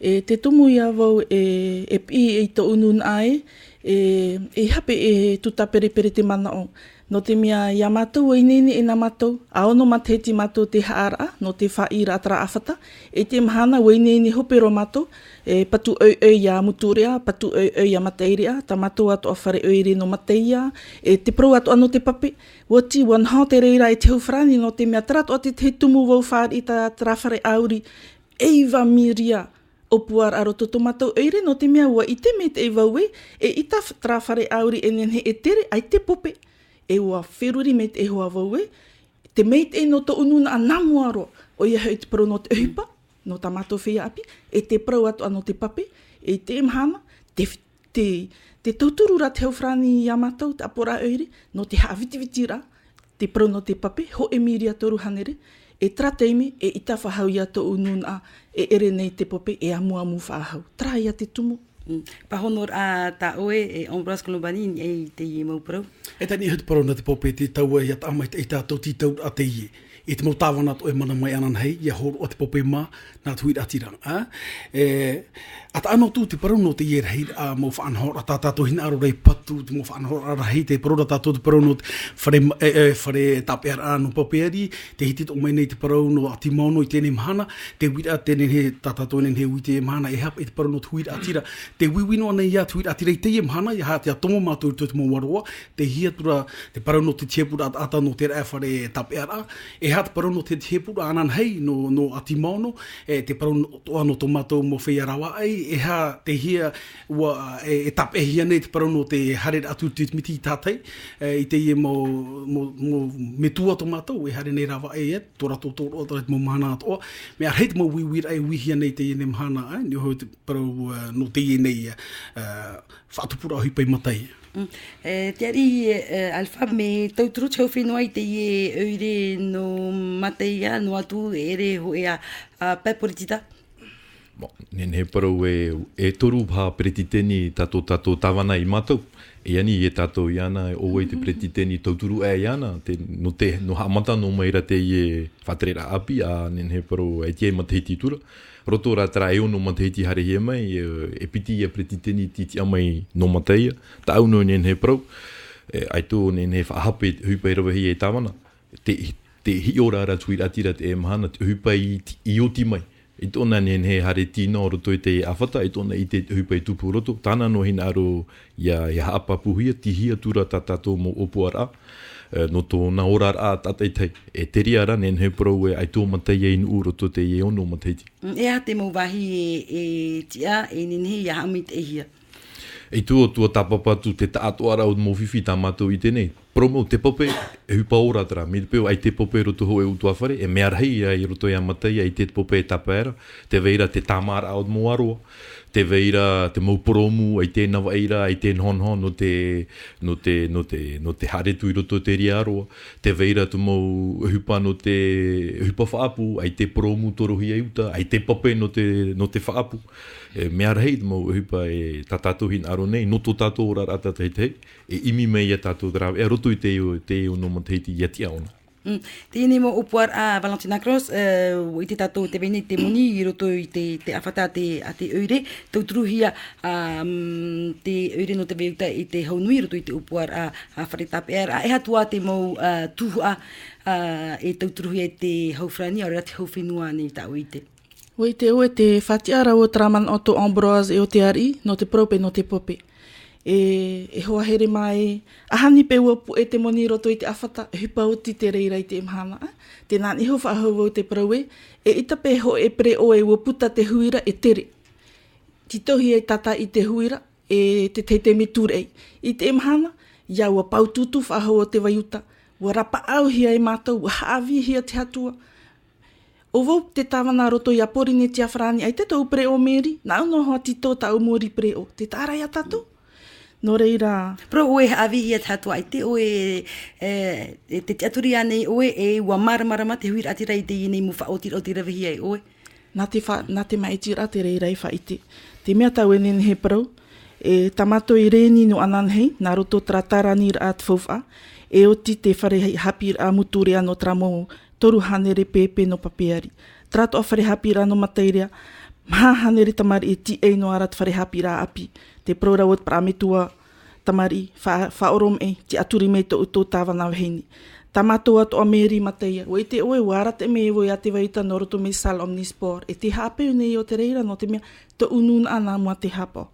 Te tumu ia vau e pi e to unun ai, e hape e tuta perepere te mana o. No te mea ia mātou o inene e nā mātou, a ono mateti mātou te haara, no te whaira atra awhata, e te mahana o inene hopero mātou, patu ia muturea, patu ia mateirea, ta mātou atu a whare oire no mateia, te pro atu ano te pape, wati wan hao te reira e te hufrani, no te mea tratu a te tumu wau whaari i ta trawhare auri, eiva miria, opuar aroto to mātou oire, no te mea ua i te me te eiva ue, e i ta trawhare auri e nenhe e tere, ai te pope, e ua wheruri me te ehoa vau e, te meit e no to ununa a namuaro, o ia hei te parau no te uhipa, no ta mātou whia api, e te parau atu ano te pape, e te mhana, te tauturu ra te hauwhrani i a mātou, te apora oire, no te haaviti ra, te parau no te pape, ho e miria toru hanere, e tra teime, e ita whahau ia to ununa, e ere nei te pope, e amu whahau. Tra ia te tumu. Pahonor a ta oe e Ambroise Colombani e te ie mau parau. E tani hut parau na te pope te taua i at amai te tātou titau a te ie. E te mau tāwana to e mana mai anan hei, ia horo o te pope mā, nā tuir atirang. At ano tu te parau no te ie rei a mau whaanhor, a tātou hina aro rei patu, te mau whaanhor a rei te parau a tātou te parau no whare tapear a no popeari, te hiti to mai nei te parau no ati maono i tēne mahana, te wira tēne he tātou nen he ui te mahana, e hap e te parau no tuir atira, te wiwino anei ia tuir atira i te ie mahana, ia hea te atomo mātou i te mau waroa, te hiatura, te parau no te tiepura ata no te rea whare tapear a, e hea te parau no te tiepura anan hei no ati maono, te parau no to mātou mo whea rawa ai, e ha te hia e tape hia nei te parau no te hare atu te miti i tātai, i te ie me tua to mātou, e hare nei rawa e tora tō mo mahana atoa, me ar heit mo wiwira e wihia nei te ie nei mahana, ni hoi te parau no te ie nei whaatupura ahi pai matai. Te ari Alfa me tauturu tau whenua i te ie oire no mateia, no atu ere ho e a peporitita. Nen he parau e toru pā pretiteni tato tawana i mātou. E ani e tātou i ana, o wei te pretiteni tauturu e i ana, no hamata no maira te ie whaterera api, a nen he parau e tie matahiti tura. Roto rā tera e ono matahiti hare hea mai, e piti ia pretiteni titi amai no mataia. Ta au no nen he parau, ai tō nen he whahape hupa i rawa hi e tāwana. Te hi ora ara tui ratira te e mahana, te hupa i oti mai. I tōna nen he hare tīna o roto i te awhata, i tōna i te hupa i tupu roto. Tāna no hina aro ia haapa puhia, tihia tura tātātou mo opuara. No tōna ora a tātai tei. E teri ara nen he parau ai tō matai e inu roto te e ono mataiti. E ha te mau wahi e tia, e nen he ia hamit e hia. E tua tāpapatu te tātoara o mō whiwhi tā mātou i tēnei. Promo te pope e hupa ora tara. Me peo ai te pope roto ho e utua whare. E mea rahi ai roto i amatai ai te pope e tapaera. Te veira te tāmara au mo aroa. Te veira te mau poromu ai te nawa eira ai te nhonhon no te haretu i roto te ria aroa. Te veira te mau hupa no te hupa whaapu ai te poromu torohi ai uta. Ai te pope no te whaapu. Mea rahi te mau hupa e tātātou hin aro nei. No tō tātou ora rata teitei. E imi mei a tātou drawe. E roto i te o no mateiti i atia ona. Tēnei mo opuar a Valentina Cross, i te tātou te vene te moni, i roto i te awhata a te oire, tautruhia te oire no te veuta i te haunui, roto i te opuar a wharetapear, e hatua te mau tuhua e tautruhia i te haufrani, ora te hauwhenua nei tā oite. O i te oe te whatiara o Traman Otto Ambroise e o te ari, no te prope, no te pope. E hoa here mai, ahani pe ua pu e te moni roto i te awhata, hupa oti te reira i te imhana. Te nāni ho whaahau au te paraue, e ita pe ho e pre o e ua puta te huira e tere. Titohi e tata i te huira, e te teite miturei. I te imhana, ia ua paututu whaahau o te waiuta, ua rapa au hia e mātou, ua haawi hia te hatua. O vau te tāwana roto i apori ne tia whrani, ai te tau pre o meri, na uno hoa tito ta umori pre o, te tārai a tatou. No reira. Pro oe avi ia tatua i te oe te aturi ane oe e ua marama te huira atira i te i nei mu whaotira o te rawihi ai oe. Nā te maitira te reira i whaiti. Te mea tau e nene he parau, e tamato i reni no ananhei, nā roto tratarani ra at faufa, e oti te whare hapi ra muturi ano tramo toru hanere pepe no papeari. Trato a whare hapi ra no matairea, maha hanere tamari e ti ei no arat whare hapi ra api. Te praura wot prametua tamari, whaorom e, te aturi me to uto tāwana waheni. Tamato atu a meri mateia. O te oe warat e me voi a te waita no roto me sal omnispor. E te hape nei o te reira no te mea te unun ana mua te hapa.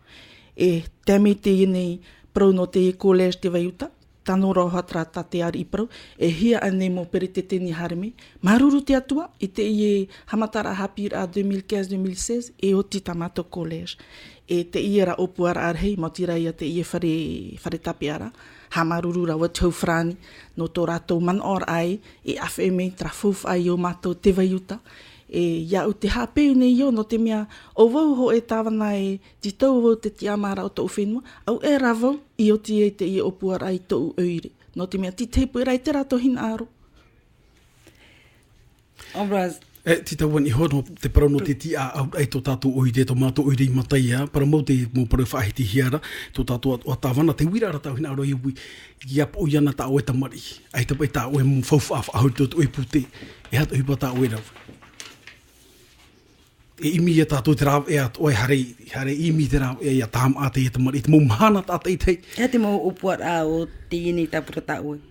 E te ame te nei prau no te college te waiuta. Tano roha trata te ari prau. E hia ane mo pere te teni hareme. Maruru te atua. I te ie hamatara hapir a 2015-2016. E o ti tamato college. E te ie ra opuara arhei. Mautira ia te ie whare tapeara. Ha maruru ra wat hou frani no tō rātou man or ai e awheme tra fuf ai o mātou te waiuta. E ia u te hapeu nei o no te mea o wau ho e tāwana e ti tau wau te ti amara o tō whenua. Au e ravau i o ti e te i opuara ai tō uire. No te mea ti teipu e rai te rātou hina aro. Obraz. Ti tau wani hono te parau no te ti a ai tō tātou oire, tō mātou oire i mataia, para mau te mō parau whaahiti hiara, tō tātou o tāwana, te wira ara tau hina aro i ui, i ap o iana tā oe tamari, ai tapai tā oe mō whauwhaaf ahau tō oe pute, e hato hipa tā oe rau. E imi e tātou te rāw e at oe hare imi te rāw e a tāma a te e tamari, te mō mahana tā tei tei. Hea te mō upuar a o te ine tāpura tā oe.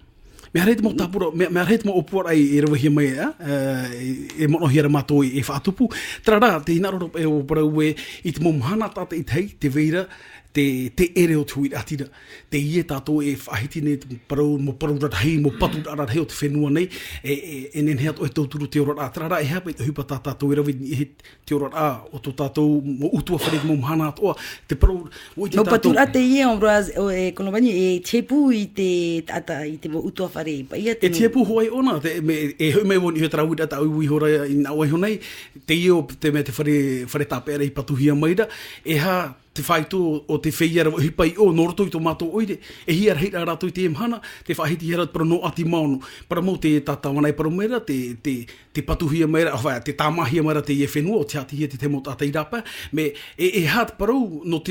Mea rei te mō tāpura, mea rei te mō opuara i e rawahia mai e mono hiara mātou e whaatupu. Tara te hinaroro e o parau e i te mō mahana tāta i tei, te veira, te ere o tui atira. Te ie tātou e whahiti nei parau, mō parau rathei, mō patu rathei o te whenua nei, e nenhea to e tauturu te ora a. Tara e hapa i te hupa tātou e rawi i te ora a o tō tātou mō utua whare mō mahana atoa. Te parau, o i te tātou... Mō patu rate ie o Braz, e konobani, e tepu i te tata, i te mō utua whare. E tepu hoai ona, e hau mai woni he tarawira ta ui hora i nā wai honei, te i o te mea te whare tāpera i patuhia maira, e ha te whaito o te wheiara hipai o noroto i tō mātou oire, e hiara heira rato i te emhana, te whahiti hera para no ati maunu, para mo te tātawana i para meira, te patuhia meira, te tāmahia meira te ie whenua, o te hati hia te temo tātai rapa, me e hat parau no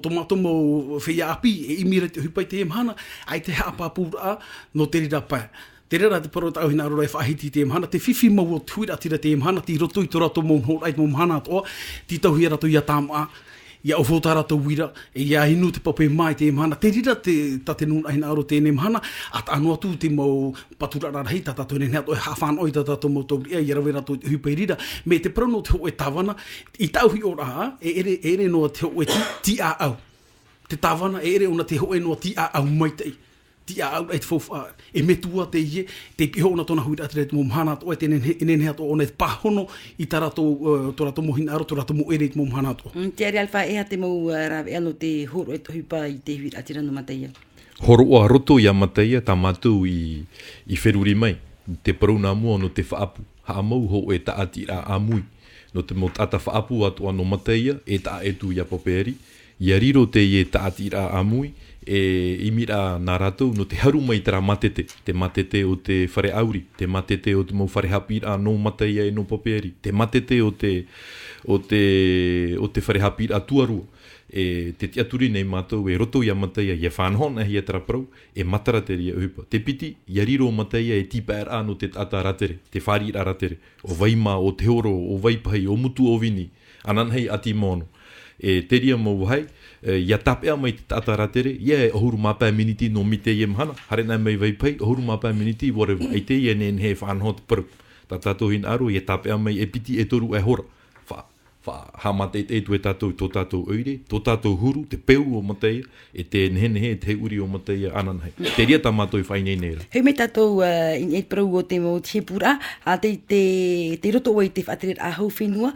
tomato mo whea api, e imira te hipai te emhana, ai te hapa pūra no te rapa. Te rera te paro tau hina rora e whahiti te emhana, te whiwhi mau o tuira tira te emhana, ti roto i tō rato mō hōrai mō mhana atoa, ti tau hia rato ia tāma, ia o whōtara tō wira, e ia hinu te pape mai te emhana, te rira te nuna hina aro te emhana, at anu atu te mau paturara hei, tatato ne neato e hawhan oi tatato mau tau ria, ia rawe rato hupai rira, me te parano te ho e tawana, i tau hi ora e ere noa te ho e ti a au. Te tawana e ere ona te ho e noa ti a au mai tei. Ti a au e te fofa, e metua te ie, te piho ona tōna hui atire te mō mhana atoa, e te nenea tō ona te pahono i tā rato mohina aro, tō rato mo ere te mō mhana atoa. Te ari alwha e ha te mau rawe ano te horo e te hupa i te hui atira no mataia. Horo o roto i a mataia, tā mātou i wheruri mai, te paruna mua no te whaapu, ha mau ho e ta atira a mui, no te mo tata whaapu atoa no mataia, e ta etu i a poperi, i a riro te i e ta atira a mui, e imira nā rātou no te haru mai tara matete, te matete o te whare auri, te matete o te mau whare hapira no mataia e no poperi, te matete o te whare hapira tuarua, e te tiaturi nei mātou e roto i a mataia, i a whanhona hi a tara parau, e matara te ria uhipa. Te piti, i a riro mataia e tipa era no te tata ratere, te wharira ratere, o waima, o te horo, o waipahi, o mutu o vini, ananhei ati mono. E te ria mau hai, ia tapea mai te tata ratere, ia e ohuru mapa miniti no mite i mhana, hare nai mai vaipai, ohuru mapa miniti, whatever, ei te ia nen he whanho te paru. Tā tātou hin aro, ia tapea mai e piti e toru e hora. Hamate e tu e tātou tō tātou oire, tō tātou huru, te peu o mataia, e te nehe te uri o mataia ananhei. Te ria tā mātou i whainei neira. Hei me tātou in e parau o te mo tepura, a te roto o i te whatere a hau whenua,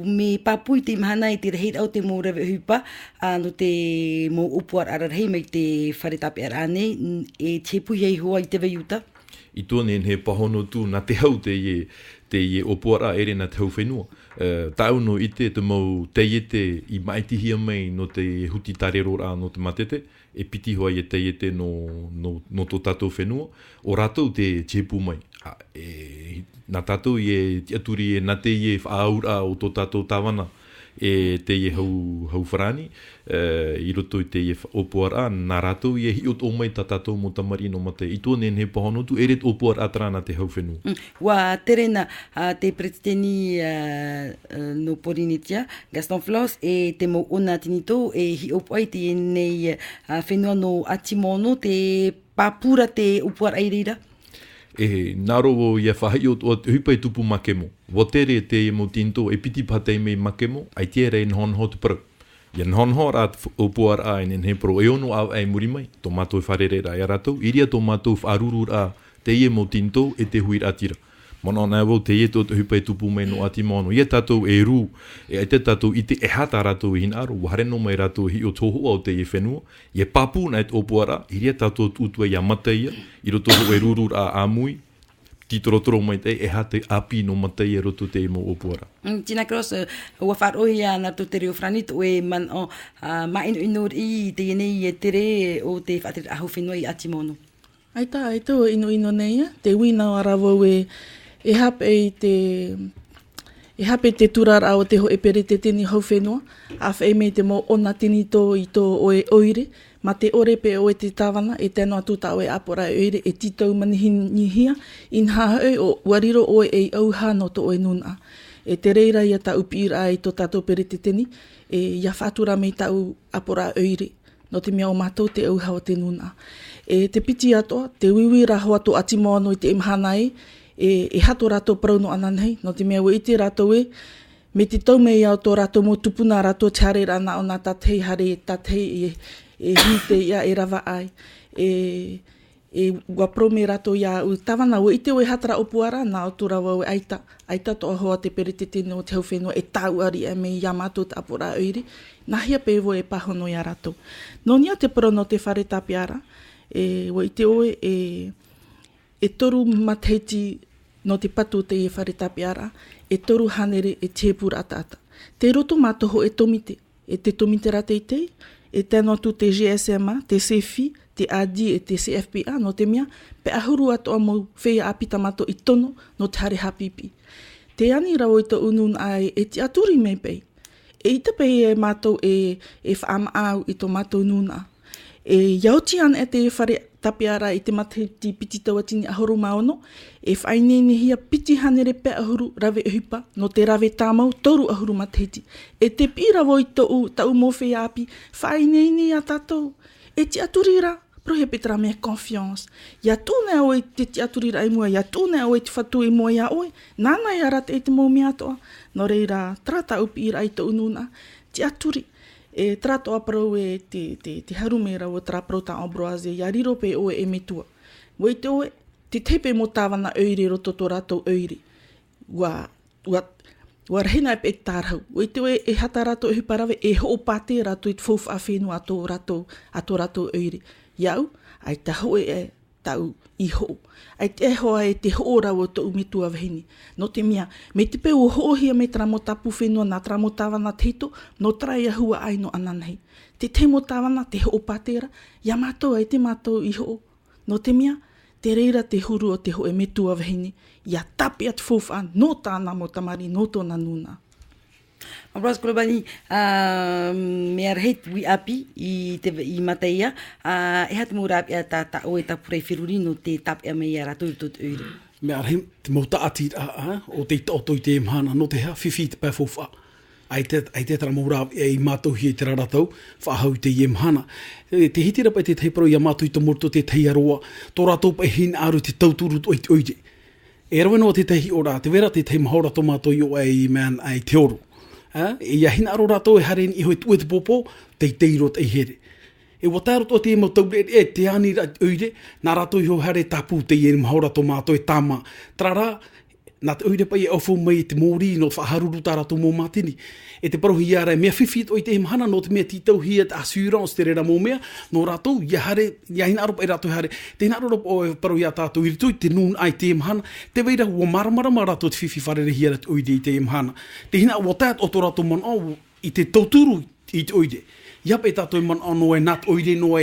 me papui te mahana i te rahit au te mō rewe hupa, no te mō upuar ararhei mai te whare tape arane, e tepui hei hoa i te veiuta. I tōne he pahono tū nā te hau te ie opoara ere nā te hau whenua. Tau no ite te mau teiete I maitihia mai no te huti tarero rā no te matete, e piti hoa I teiete no tō tātou whenua, o rātou te tēpu mai. Nā tātou I aturi e nā te ie whaaura o tō tātou tāwana, e te ie hau wharani, I roto I te ie opoara, nā rātou I hiot o mai tā tātou mo tamari no mate. I tōne he pahono tu, eret opoara atrana te hau whenua. Wa terena te presideni no Porinitia, Gaston Floss, e te mo ona tinito, e hi opo ai te nei whenua no Atimono, te pāpura te opoara aireira. E naro o ia whahai o hupai tupu makemo. Wotere te mo tinto e piti patei mei makemo, ai tia rei nhonho te parau. Ia nhonho rā o puara ai nen he pro e ono au ai muri mai, tō mātou wharere rā ia rātou, iria tō mātou wharuru rā te ie mo tinto e te hui ratira. Mana nā wau te ie tō te hupai tupu mei no Atimono. Ia tātou e rū, e ai te tātou I te e hata rātou I hinaro, wahare no mai rātou hi o tōhu au te ie whenua, ia papu nai te opoara, iria tātou utua ia mataia, I roto e rūru rā āmui, titorotoro mai te e hate api no mataia roto te mo opoara. Tina Cross, ua wharohi a nā tō te reo whanito e man o maino inori I te ienei e tere o te whatere ahu whenua I Atimono. Aita ino nei, te wina o arawau e hape te turara o te ho e pere te tini hau whenua, a whai me te mo ona tini tō I tō oe oire, ma te ore pe o te tāwana, e tēnā tūta o e apora e oire, e titau manihia, in hae o wariro oe e auha no tō oe nuna. E te reira ia ta upira ai tō tātou pere te tini, e ia whātura mei tau apora e oire, no te mea o mātou te auha o te nuna. E te piti atoa, te wiwira hoa tō Atimono I te imhanai, e hato rātou parauno ananhei, no te mea ue I te rātou me te tau mei au tō rātou mo tupuna rātou te hare rana o nā tatei hare, tatei e hite ia e rawa ai, e wapro me rātou ia u tawana ue I te ue hatara opuara, nā o tō rawa ue aita tō ahoa te pere te tino o te hau whenua, e tāu ari e mei ia mātou te apura oiri, nā hia pe ue e pahono ia rātou. No nia te paro no te whare tapiara, ue I te oe e toru mateti no te patu te e whare tapiara, e toru hanere e tēpura ata. Te roto mātoho e tomite, e te tomite rā teitei, e tēnā tu te GSMA, te CFI, te AD e te CFPA, no te mea, pe ahuru atoa mou whea apita mato I tono no te hare hapipi. Te ani rau I to unun ai e te aturi mei pei. E ita pei e mātou e whaama au I to mātou nuna. E iauti ana e te whare tapiara I te matiti piti tawatini ahuru maono, e whainene hia piti hanere pe ahuru rave hupa, no te rave tāmau toru ahuru matiti. E te pira voi tau mowhi api, whainene a tātou. E te aturira, prohe petra mea confiance. Ia tūne oe te aturira I mua, ia tūne oe te whatu I mua ia oe, nāna ia rata e te mō mea toa. No reira, trata upira I to ununa, te aturi. E trato aparau e te harumera o traparau ta Ambroise, ia riro pe oe e metua. Wei te oe, te tepe mo tāwana oire roto tō rātou oire. Wa rahina e pe tārhau. Wei te oe e hata rātou e huparawe, e ho pāte rātou I te fōwha a whenua a tō rātou oire. Iau, ai ta hoe e tau I ho. Ai te hoa e te ho rau o tō umetua wahini. No te mea, me te peo hohia me tramo tapu whenua nā tramo tāwana teito, no trai ahua ai no ananhei. Te temo tāwana, te ho pātera, ia mātou ai te mātou I ho. No te mea, te reira te huru o te ho e metua wahini, ia tapi at fōwha no tāna mo tamari no tōna nuna. Ambroise Kolobani, me arhei wi api I mataia, e hati mō rapi a tā oe tā purei whiruri no te tapi a mei a rātou I tōt ure. Me arhei te mauta ati o te tautoi te mhana, no te hea whiwhi te pai fōwha. Ai te tara mō rapi I mātou hi te raratau, whahau te I mhana. Te hitira pai te teiparo I a mātou I to morto te teiaroa, tō rātou pai hin aru te tauturu o te oide. E rawe no te tehi o rā, te vera te teimahora tō mātou I o ai man ai te oru. Ia hina aro rātou e hare ni I hoi tue te popo, te teiro te here. E wataro tō te mau taure e te ani oire, nā rātou I hoi hare tapu te i mahora tō mātou e tāma. Trara, nā te oire pai e awhau mai te mōri no te whaharuru tā rātou mō mātini. E te paru hi ara mea whiwhit o i te himahana no te mea titau hia te assurance te rera mō mea no rātou ia hina aropa e rātou hare. Te hina aropa o e paru ia tātou i ritoi te nūn ai te himahana. Te weira ua maramarama rātou te whiwhi wharere hi ara te oide i te himahana. Te hina ua tāt o tō rātou man au i te tauturu i te oide. Iap e tātou man ano e nāt oire no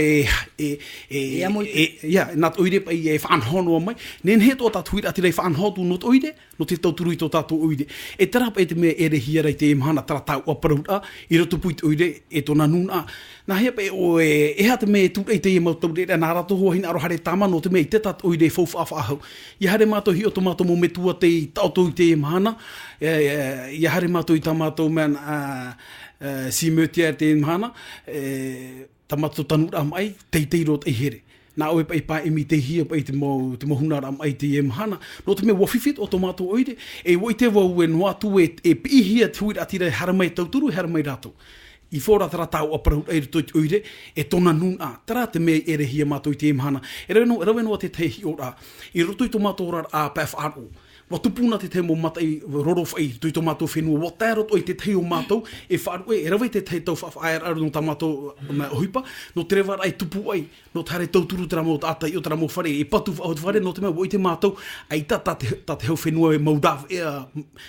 nāt oire pa e whaanhono mai. Nen he tō tātou hira ati rei whaanhotu no oire, no te tauturu i tō tātou oire. E tarapa e te mea ere hiara i te imahana tara tau aparauta, i roto pui te oire e tōna nuna. Nā hea pa e hea te mea tūrei te e mautau re, nā rato hoa hina aro hare tāma no te mea i te tātou oire e fauwha ahau. Ia hare mātou hi o tō mātou mō metua te tātou i te imahana, ia hare mātou i tā mātou man si mötia te imahana, ta mātou tanu ram ai, teitei rot e here. Nā oe pa i pā emi te hia pa i te mohuna ram ai te imahana. No te mea wawhiwhit o tō mātou oire, e woi te wau e noa tu e pihia te huira atira haramai tauturu, haramai rātou. I fōra tara tau aparau e rito i oire, e tōna nuna, tara te mea ere hia mātou i te imahana. E rawe noa te tehi o rā, i roto i tō mātou rā a PFRO. Wa tupuna te te mo matai roro whai tui tō mātou whenua. Wa tērot oi te tei o mātou e wharu e rawe te tei tau whawhaiar aru no tā mātou huipa. No te rewa ai tupu ai. No te hare tauturu tera mō tātai o tera mō whare. E patu whaot whare no te mea oi te mātou. Ai tā te hau whenua e maudaf.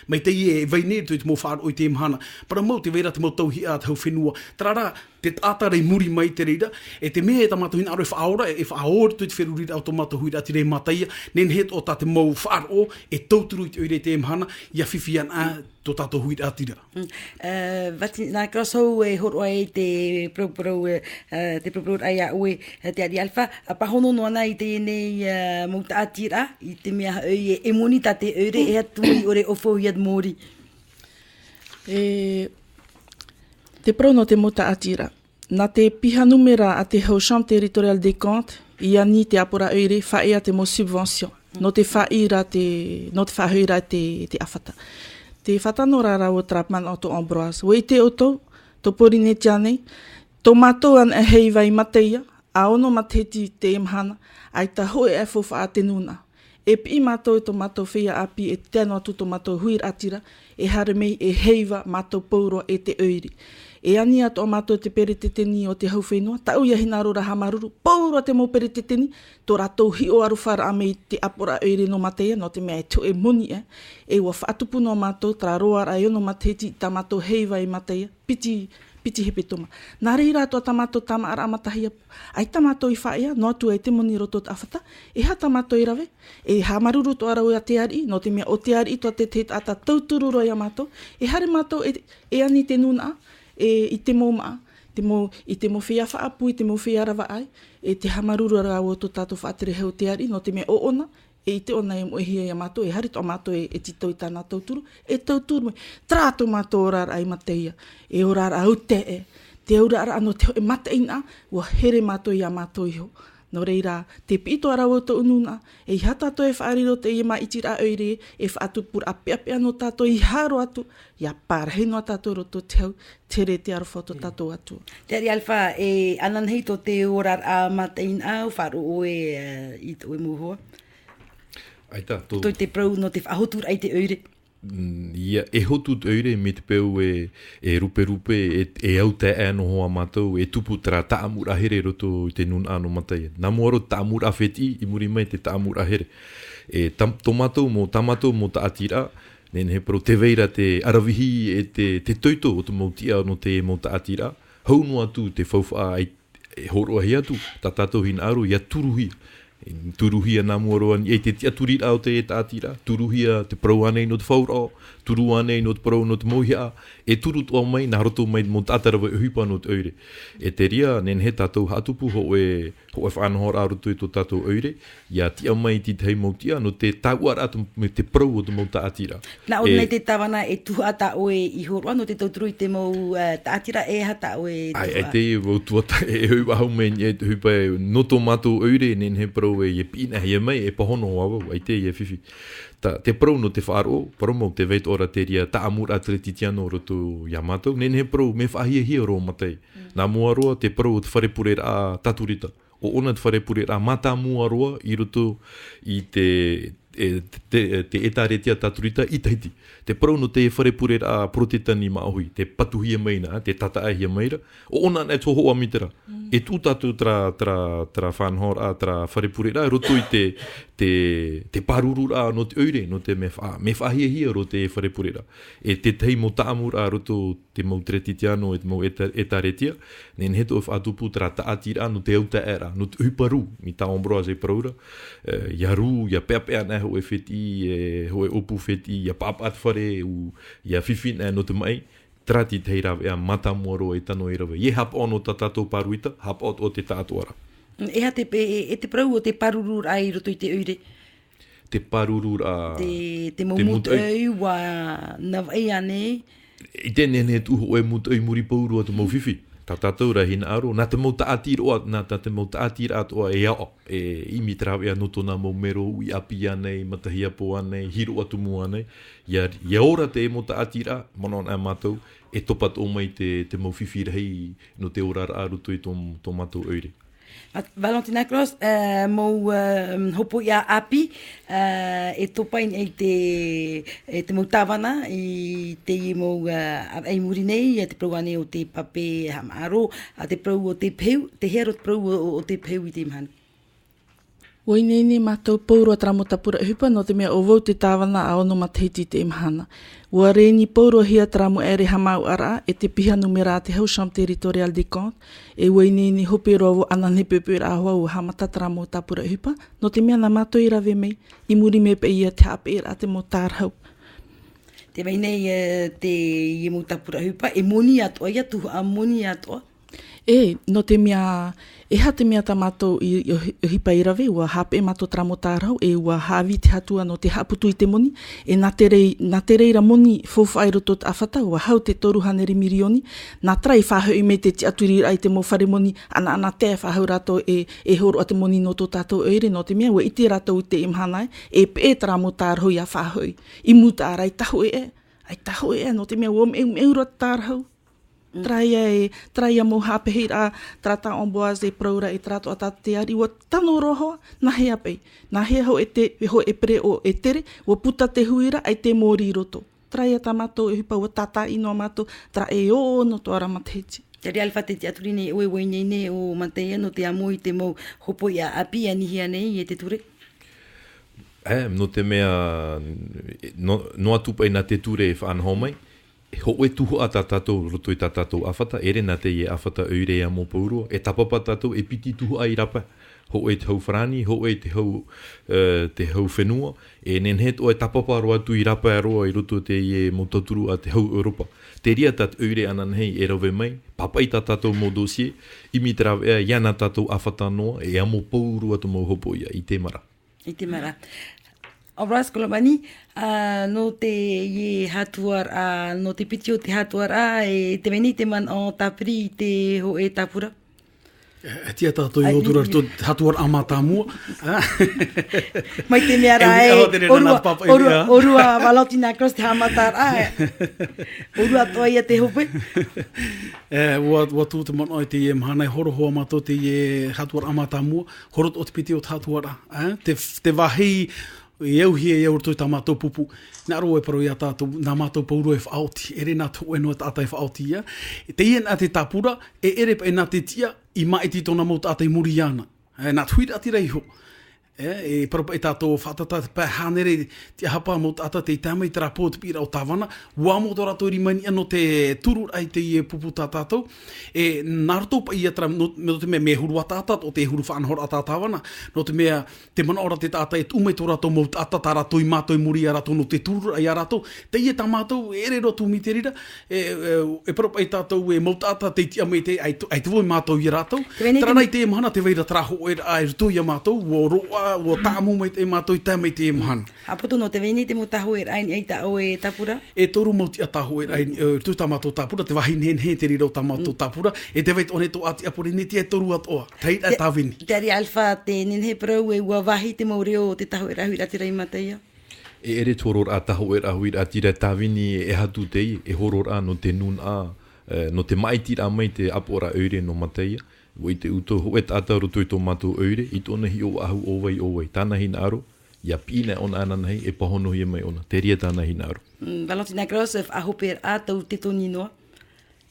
Mai te ie e vaine tui te mō wharu oi te imahana. Para mau te veira te mō tau hi a te hau whenua. Tarara te tātarei muri mai te reira, e te mea e tā mātou hina aro e whaora, e whaora tui te wherurira au tō mātou huira ati rei mātaia, nen het o tā te mau whaaro, e tauturu i te oire te imahana, ia whiwhian a tō tātou huira ati ra. Vati, nā krasau e horo ai te proprou ai a ue te ari alfa, a pahono noana i te enei mauta ati ra, i te mea e moni tā te eure, e atui ore ofo hiad mōri. Te prau no te mota atira. Nā te piha numera a te hau Chambre Territorial des Comptes, i ani te apora eure, whaea te mo subvention. No te whaira te awhata. Te whatano rara o Trapman o tō Ambroise. Wei te oto, tō porine tianei, tō mātou an e hei vai mateia, a ono mateti te imahana, ai ta hoe e fofa a te nuna. E pi mātou tō mātou whia api e tēnua tu tō mātou huir atira, e hare mei e heiva mātou pauro e te oiri. E ani ato o mātou te pere te teni o te hau whenua, tau ia hina rora hamaruru, pauro te mō pere te teni, tō rātou hi o aru whara a mei te apora oiri no mateia, no te mea e tu e moni e ua whaatupu no mātou, tra roar ai ono mateti, tā mātou heiva e mateia, piti hepe toma. Nā rei rātua tā mātou tama ara amatahia, ai tā mātou i whaia, no atu e te moni roto ta awhata, e ha tā mātou i rawe, e hamaruru tō arau a te ari, no te mea o te ari, tō te ata tauturu roi a mātou, e hare mātou e ani te nuna, i te mō maa, i te mō whia whaapu, i te mō whia rawa ai, e te hamaruru ara o tō tātou whaatere heo te ari, no te mea o ona, e i te ona e moehia i a mātou, e hari tō mātou e titau i tāna tauturu, e tauturu mai, trātou mātou orara ai mateia, e orara au te orara ano te e mateina, ua here mātou i a mātou iho. No reira, te pito ara o tō ununa, e iha tātou e whaariro te ia mai itira oire, e whaatupura a peapea no tātou i haro atu, ia pārhei no tātou roto te hau, te re te arofoto tātou atu. Te ari alfa, e ananhei tō te orar a mateina, o whaaro oe i tō e muhoa. Aita, tō te prau no te whahotur ai te oire. Ia, e hotu oire me te peu e rupe e au te no hoa mātou e tupu tera taamura here roto i te nun ano matai. Nā moaro taamura wheti i muri mai te taamura here. E tō mātou mo ta atira, nen he pro te veira te arawihi e te toito o te mautia no te mauta atira. Hau no atu te whauwha e horo ahi atu, ta tātou hin aro ia turuhi. Turuhia nā muaroan, e te tia turira o te e tātira, turuhia te parau anei no te whaurao, turu anei no te parau no te mauhia, e turu toa mai, nā roto mai mo tātarawa e huipa no te oire. E te ria, nen he tātou hatupu ho e whanahora roto i tō tātou oire, ia tia mai ti te hei mautia, no te tāuara atu me te parau o te mau tātira. Nā o nei te tawana e tuata oe i horoa, no te tauturu i te mau tātira e hata oe tuha. Ai, e te wau tuata e huipa hau mai, e huipa e no tō mātou oire, nen he parau e pina hea mai e pahono wawa ai te e whiwhi. Te parau no te whaaro, parau mau te veit ora te ria taamura atletitiano roto i a mātou, nen he parau me whahia hia ro matai. Nā mua roa te parau te wharepure rā taturita. O ona te wharepure rā mata mua roa i roto i te te etaretia taturita i tahiti. Te parau no te wharepurera a protetani maahui, te patuhia meina, te tataahia meira, o ona nei toho a mitera. E tū tātou tra whanhora, tra wharepurera, roto i te parurura no te oire, no te me whahia ro te wharepurera. E te tei mo taamura roto te mau tretitiano e te mau etaretia, nen heto of atupu tra taatira no te auta era, no te uparu, mi ta ombroa se praura, yaru, ya peapea nei ho e wheti, ho e opu wheti, ya papat whare, ya whiwhina no te mai, trati te rawe a matamoro e tano e rawe. Ye hap ono ta tātou paruita, hap o te tātou ara. E te prau o te parurura ai roto i te oire? Te parurura... Te maumut au wa nawai anei? I tēnei ne tuho e mut au muri pauru a te mau whiwhi. Ta tātou ra hina aro. Nā te mau taatira oa, nā te mau taatira atoa e ao. E imi trawe a noto nā mau mero, ui api anei, matahia po anei, hiro atumu anei. Ia ora te e mau taatira, manon a mātou, e topat o mai te mau whiwhi rei no te ora a ruto i tō mātou oire. Valentina Cross, mau hopo ia api, e topain e te mau tāwana, i te i mau ai muri nei, te prau ane o te pape hamaro, te prau o te peu, te hero te prau o te peu i te imhana. Oi nene mātou pauro tramota pura hupa no te mea o vau te tāwana a ono matahiti te imhana. Ua reni pauro hia tramu ere hamau ara e te piha numera te Hausam Territorial de Compte e oi nene hope rovo anane pepera ahua ua hamata tramota pura hupa no te mea na mātou i rave mei I muri me pe ia te hapera te mo tārhau. Te mai nei te i mo tapura hupa e moni atoa ia tuhu a moni atoa. E, no te mea, e ha te mea ta mātou I hipa I rave, ua hape mātou tramo tārau, e ua hawi te hatua no te haputu I te moni, e nā te reira moni fōwhai roto te awhata, ua hau te toru haneri mirioni, nā trai whahau I me te aturi ai te mo whare moni, ana te whahau rato e horo a te moni no tō tātou eire, no te mea, ua iti rato I te imhanai, e pe tramo tārau I a whahau, I muta ara, ai taho e, no te mea, ua meura tārau. Traia mo hapehi a trata omboaz e praura e trato a te ari ua tano rohoa na hea pei. Na hea ho e pre o e tere, ua puta te huira ai te mōri roto. Traia ta mātou e hupa ua tata ino mātou tra e o no to ara matehiti. Te rea alwhate te aturi nei oe nei ne o mateia no te amo I te mau hopo I a api anihia nei e te ture. No te mea, no atupa I nā te ture e whaanho mai. Ho e tuho a tātou roto I tātou awhata, ere nā te I awhata oire a mō paurua, e tapapa tātou e piti tuho a I rapa. Ho e te hau whrani, ho e te hau whenua, e nen het o e tapapa roa tu I rapa a roa I roto te I e mō taturu a te hau Europa. Te ria tat oire anan hei e rauwe mai, papai tā tātou mō dosie, imi te rawe ia nā tātou awhata noa, e a mō paurua tu mō hopo ia I te mara. I te mara. Obras Kolomani, no te ye hatuar, no te piti o te hatuar e te meni te man o tapiri te ho e tapura. E tia tātou I otura hatuar amatamua. Mai te mea rai, orua Valentina Cross te hamatar orua toa ia te hope. Ua tū te mana I te ie mhanai horo hoa mato te ie hatuar amatamua, horot o te piti o te hatuara. Te wahei Iau hia iau rtoi tā mātou pupu. Nā ro e paro ia tātou, nā mātou pauro e whaoti. Ere nā tō enoa tātai whaoti ia. Te ia nā te tāpura, e ere pa e nā te tia, I maiti tōna mau tātai muriana. Nā tuira ati reiho. E paro pa e tātou whatata pa hanere te hapa mo tāta te tamai te rapo te pira o tāwana. Wā mo tō rato rimani ano te turu ai te ie pupu tā tātou. E nā rato pa ia tra, no te mea me huru a tātat o te huru whanhora a tātāwana. No te mea te mana ora te tāta e umei tō rato mo tāta tā rato I mātou I muri a rato no te turu ai a rato. Te ie tā mātou e re roto mi te rira. E paro pa e tātou e mo tāta te tia me te ai tuo I mātou I rato. Tranai te mahana te veira traho e ai ruto I a mātou. Wo roa o tāmu mai te mātou I tāmai te mahana. Apoto no te veni te mo taho e raini ai ta o e tapura? E toru mauti a taho e raini, tu tā mātou tāpura, te wahi nen he te riro tā mātou tāpura, e te wait one tō ati apore ne te e toru atoa. Tei a tā veni. Te ari alfa te nen he prau e ua wahi te maureo o te taho e rahui rati rai mataia? E ere tōror a taho e rahui rati rai tā veni e hatu tei, e horor a no te nun a, no te maitira mai te apora oire no mataia. Wai te uto ho e tāta roto I tō mātou oire, I tōna hi o ahu owai. Tāna hin aro, ia pina ona ananai e pahono ia mai ona. Te ria tāna hinaru. Valentina Grosef a hoper a tau te toni noa.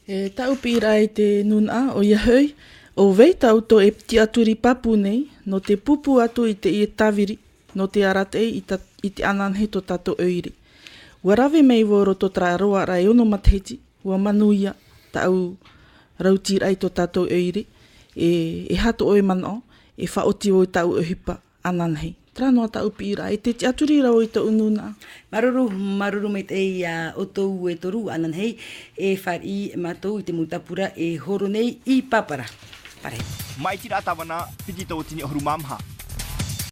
E tau pira e te nuna o ia hui, o vei tau to e piti aturi papu nei, no te pupu atu i te i tawiri, no te aratei i te ananhe to tato oiri. Ua rawe mei woro to tra roa rai ono matehiti, ua manuia tau rautirai to tato oiri, e hato oe mana e whaoti o tau ohipa ananhe. Tranoa tau pira, e te aturi rau i tau nuna. Maruru me te o tau e toru ananhei, e whari matou i te mutapura e horo nei i papara. Pare. Mai tira tawana, piti tau tini huru mamha.